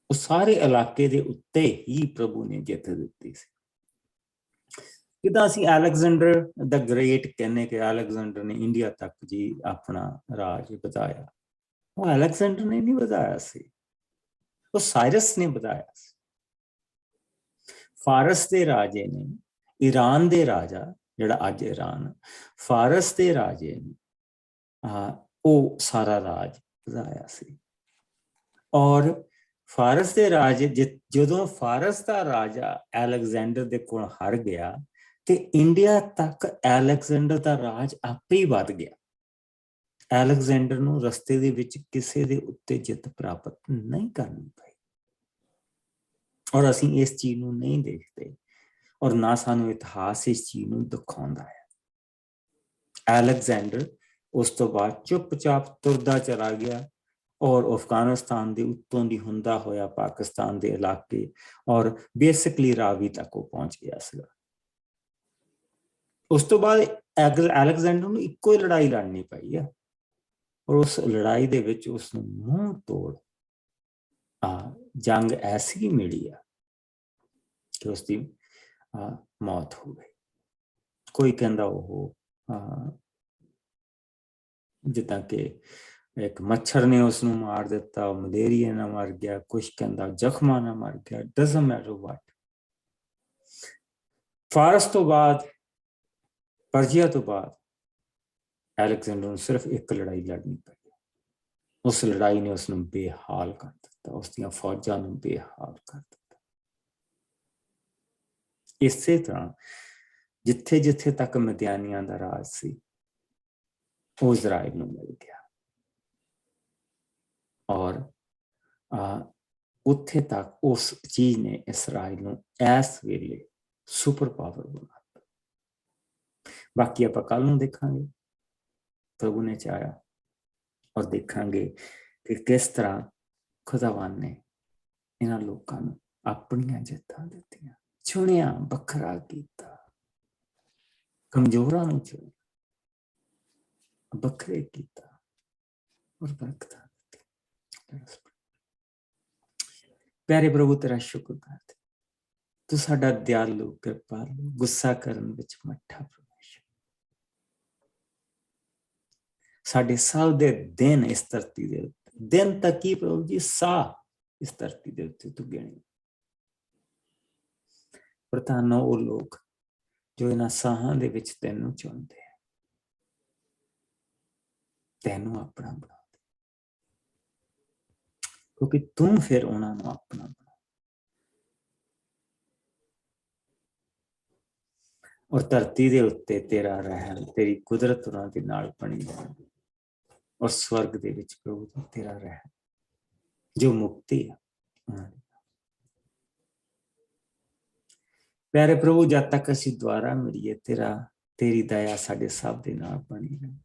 ਉਸ ਸਾਰੇ ਇਲਾਕੇ ਦੇ ਉੱਤੇ ਹੀ ਪ੍ਰਭੂ ਨੇ ਜਿੱਤ ਦਿੱਤੀ ਸੀ। ਜਿੱਦਾਂ ਅਸੀਂ ਅਲੈਗਜ਼ੈਂਡਰ ਦ ਗ੍ਰੇਟ ਕਹਿੰਦੇ ਕਿ ਅਲੈਗਜ਼ੈਂਡਰ ਨੇ ਇੰਡੀਆ ਤੱਕ ਜੀ ਆਪਣਾ ਰਾਜ ਵਧਾਇਆ। ਉਹ ਅਲੈਗਜ਼ੈਂਡਰ ਨੇ ਨਹੀਂ ਵਧਾਇਆ ਸੀ, ਉਹ ਸਾਇਰਸ ਨੇ ਵਧਾਇਆ ਸੀ। ਫਾਰਸ ਦੇ ਰਾਜੇ ਨੇ, ਈਰਾਨ ਦੇ ਰਾਜਾ ਜਿਹੜਾ ਅੱਜ ਈਰਾਨ, ਫਾਰਸ ਦੇ ਰਾਜੇ ਨੇ ਉਹ ਸਾਰਾ ਰਾਜ ਵਧਾਇਆ ਸੀ। ਔਰ ਫਾਰਸ ਦੇ ਰਾਜੇ ਜਦੋਂ ਫਾਰਸ ਦਾ ਰਾਜਾ ਅਲੈਗਜ਼ੈਂਡਰ ਦੇ ਕੋਲ ਹਾਰ ਗਿਆ ਤੇ ਇੰਡੀਆ ਤੱਕ ਅਲੈਗਜ਼ੈਂਡਰ ਦਾ ਰਾਜ ਆਪੇ ਹੀ ਵੱਧ ਗਿਆ। ਅਲੈਗਜ਼ੈਂਡਰ ਨੂੰ ਰਸਤੇ ਦੇ ਵਿੱਚ ਕਿਸੇ ਦੇ ਉੱਤੇ ਜਿੱਤ ਪ੍ਰਾਪਤ ਨਹੀਂ ਕਰਨੀ ਪਈ। ਔਰ ਅਸੀਂ ਇਸ ਚੀਜ਼ ਨੂੰ ਨਹੀਂ ਦੇਖਦੇ, ਔਰ ਨਾ ਸਾਨੂੰ ਇਤਿਹਾਸ ਇਸ ਚੀਜ਼ ਨੂੰ ਦਿਖਾਉਂਦਾ ਹੈ। ਅਲੈਗਜ਼ੈਂਡਰ ਉਸ ਤੋਂ ਬਾਅਦ ਚੁੱਪਚਾਪ ਤੁਰਦਾ ਚਲਾ ਗਿਆ ਔਰ ਅਫਗਾਨਿਸਤਾਨ ਦੇ ਉੱਤੋਂ ਦੀ ਹੁੰਦਾ ਹੋਇਆ ਪਾਕਿਸਤਾਨ ਦੇ ਇਲਾਕੇ ਔਰ ਬੇਸਿਕਲੀ ਰਾਵੀ ਤੱਕ ਉਹ ਪਹੁੰਚ ਗਿਆ ਸੀਗਾ। ਉਸ ਤੋਂ ਬਾਅਦ ਅਲੈਗਜ਼ੈਂਡਰ ਨੂੰ ਇੱਕੋ ਹੀ ਲੜਾਈ ਲੜਨੀ ਪਈ ਆ, ਔਰ ਉਸ ਲੜਾਈ ਦੇ ਵਿੱਚ ਉਸ ਨੂੰ ਮੂੰਹ ਤੋੜ ਜੰਗ ਐਸੀ ਮਿਲੀ ਆ ਕਿ ਉਸ ਦੀ ਮੌਤ ਹੋ ਗਈ। ਕੋਈ ਕਹਿੰਦਾ ਉਹ ਜਿੱਦਾਂ ਕਿ ਇੱਕ ਮੱਛਰ ਨੇ ਉਸ ਨੂੰ ਮਾਰ ਦਿੱਤਾ, ਮਲੇਰੀਆ ਨਾਲ ਮਰ ਗਿਆ, ਕੁਛ ਕਹਿੰਦਾ ਜ਼ਖਮਾਂ ਨਾਲ ਮਰ ਗਿਆ, ਡਜ਼ਨਟ ਮੈਟਰ ਵਾਟ। ਫਾਰਸ ਤੋਂ ਬਾਅਦ, ਪਰਜੀਆ ਤੋਂ ਬਾਅਦ ਅਲੈਗਜ਼ੈਂਡਰ ਨੂੰ ਸਿਰਫ ਇੱਕ ਲੜਾਈ ਲੜਨੀ ਪਈ। ਉਸ ਲੜਾਈ ਨੇ ਉਸ ਨੂੰ ਬੇਹਾਲ ਕਰ ਦਿੱਤਾ, ਉਸ ਦੀਆਂ ਫੌਜਾਂ ਨੂੰ ਬੇਹਾਲ ਕਰ ਦਿੱਤਾ। ਇਸੇ ਤਰ੍ਹਾਂ ਜਿੱਥੇ ਜਿੱਥੇ ਤੱਕ ਮਦੀਆਨੀਆਂ ਦਾ ਰਾਜ ਸੀ ਉਹ ਇਜ਼ਰਾਈਲ ਨੂੰ ਮਿਲ ਗਿਆ, ਔਰ ਉੱਥੇ ਤੱਕ ਉਸ ਚੀਜ਼ ਨੇ ਇਸਰਾਈਲ ਨੂੰ ਇਸ ਵੇਲੇ ਸੁਪਰ ਪਾਵਰ ਬਣਾ ਦਿੱਤਾ। ਬਾਕੀ ਆਪਾਂ ਕੱਲ ਨੂੰ ਦੇਖਾਂਗੇ, ਪ੍ਰਭੂ ਨੇ ਚਾਹਿਆ, ਔਰ ਦੇਖਾਂਗੇ ਕਿ ਕਿਸ ਤਰ੍ਹਾਂ ਖੁਦਾਵੰਦ ਨੇ ਇਹਨਾਂ ਲੋਕਾਂ ਨੂੰ ਆਪਣੀਆਂ ਜਿੱਤਾਂ ਦਿੱਤੀਆਂ, ਚੁਣਿਆ, ਵੱਖਰਾ ਕੀਤਾ, ਕਮਜ਼ੋਰਾਂ ਨੂੰ ਚੁਣਿਆ, ਵੱਖਰੇ ਕੀਤਾ ਔਰ ਬਰਕਤਾਂ ਦਿੱਤੀਆਂ। ਪਿਆਰੇ ਪ੍ਰਭੂ ਤੇਰਾ ਸ਼ੁਕਰ ਕਰਦੇ, ਤੂੰ ਸਾਡਾ ਦਿਆਲੂ, ਕਿਰਪਾਲੂ, ਗੁੱਸਾ ਕਰਨ ਵਿੱਚ ਮੱਠਾ ਪਰਮੇਸ਼ਰ, ਸਾਡੇ ਸਭ ਦੇ ਦਿਨ ਇਸ ਧਰਤੀ ਦੇ ਉੱਤੇ, ਦਿਨ ਤੱਕ ਹੀ ਪ੍ਰਭੂ ਜੀ ਸਾਹ ਇਸ ਧਰਤੀ ਦੇ ਉੱਤੇ ਤੂੰ ਗਿਣੇ। ਪਰ ਧੰਨ ਉਹ ਲੋਕ ਜੋ ਇਹਨਾਂ ਸਾਹਾਂ ਦੇ ਵਿੱਚ ਤੈਨੂੰ ਚੁਣਦੇ ਆ, ਤੈਨੂੰ ਆਪਣਾ ਬਣਾ, ਕਿਉਂਕਿ ਤੂੰ ਫਿਰ ਉਹਨਾਂ ਨੂੰ ਆਪਣਾ ਬਣਾ। ਔਰ ਧਰਤੀ ਦੇ ਉੱਤੇ ਤੇਰਾ ਰਹਿਮ, ਤੇਰੀ ਕੁਦਰਤ ਉਹਨਾਂ ਦੇ ਨਾਲ ਬਣੀ ਰਹਿੰਦੀ, ਔਰ ਸਵਰਗ ਦੇ ਵਿੱਚ ਪ੍ਰਭੂ ਤੇਰਾ ਰਹਿਮ ਜੋ ਮੁਕਤੀ ਹੈ। ਪਿਆਰੇ ਪ੍ਰਭੂ, ਜਦ ਤੱਕ ਅਸੀਂ ਦੁਆਰਾ ਮਿਲੀਏ ਤੇਰੀ ਦਇਆ ਸਾਡੇ ਸਭ ਦੇ ਨਾਲ ਬਣੀ ਰਹੇ।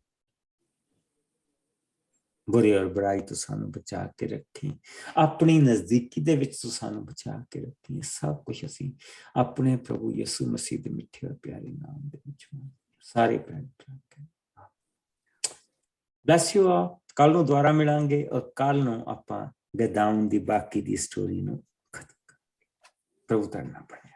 ਬੁਰੇ ਔਰ ਬੁਰਾਈ ਤੋਂ ਸਾਨੂੰ ਬਚਾ ਕੇ ਰੱਖੀ, ਆਪਣੀ ਨਜ਼ਦੀਕੀ ਦੇ ਵਿੱਚ ਤੂੰ ਸਾਨੂੰ ਬਚਾ ਕੇ ਰੱਖੀ। ਸਭ ਕੁਝ ਅਸੀਂ ਆਪਣੇ ਪ੍ਰਭੂ ਯਿਸੂ ਮਸੀਹ ਦੇ ਮਿੱਠੇ ਔਰ ਪਿਆਰੇ ਨਾਮ ਦੇ ਵਿੱਚ ਸਾਰੇ ਭੈਣ ਭਰਾ ਬਲੈਸ ਯੂ ਆ। ਕੱਲ ਨੂੰ ਦੁਆਰਾ ਮਿਲਾਂਗੇ ਔਰ ਕੱਲ ਨੂੰ ਆਪਾਂ ਗਦਾਉਨ ਦੀ ਬਾਕੀ ਦੀ ਸਟੋਰੀ ਨੂੰ ਖਤਮ ਕਰਾਂਗੇ। ਪ੍ਰਭੂ ਧੰਨਵਾਦ।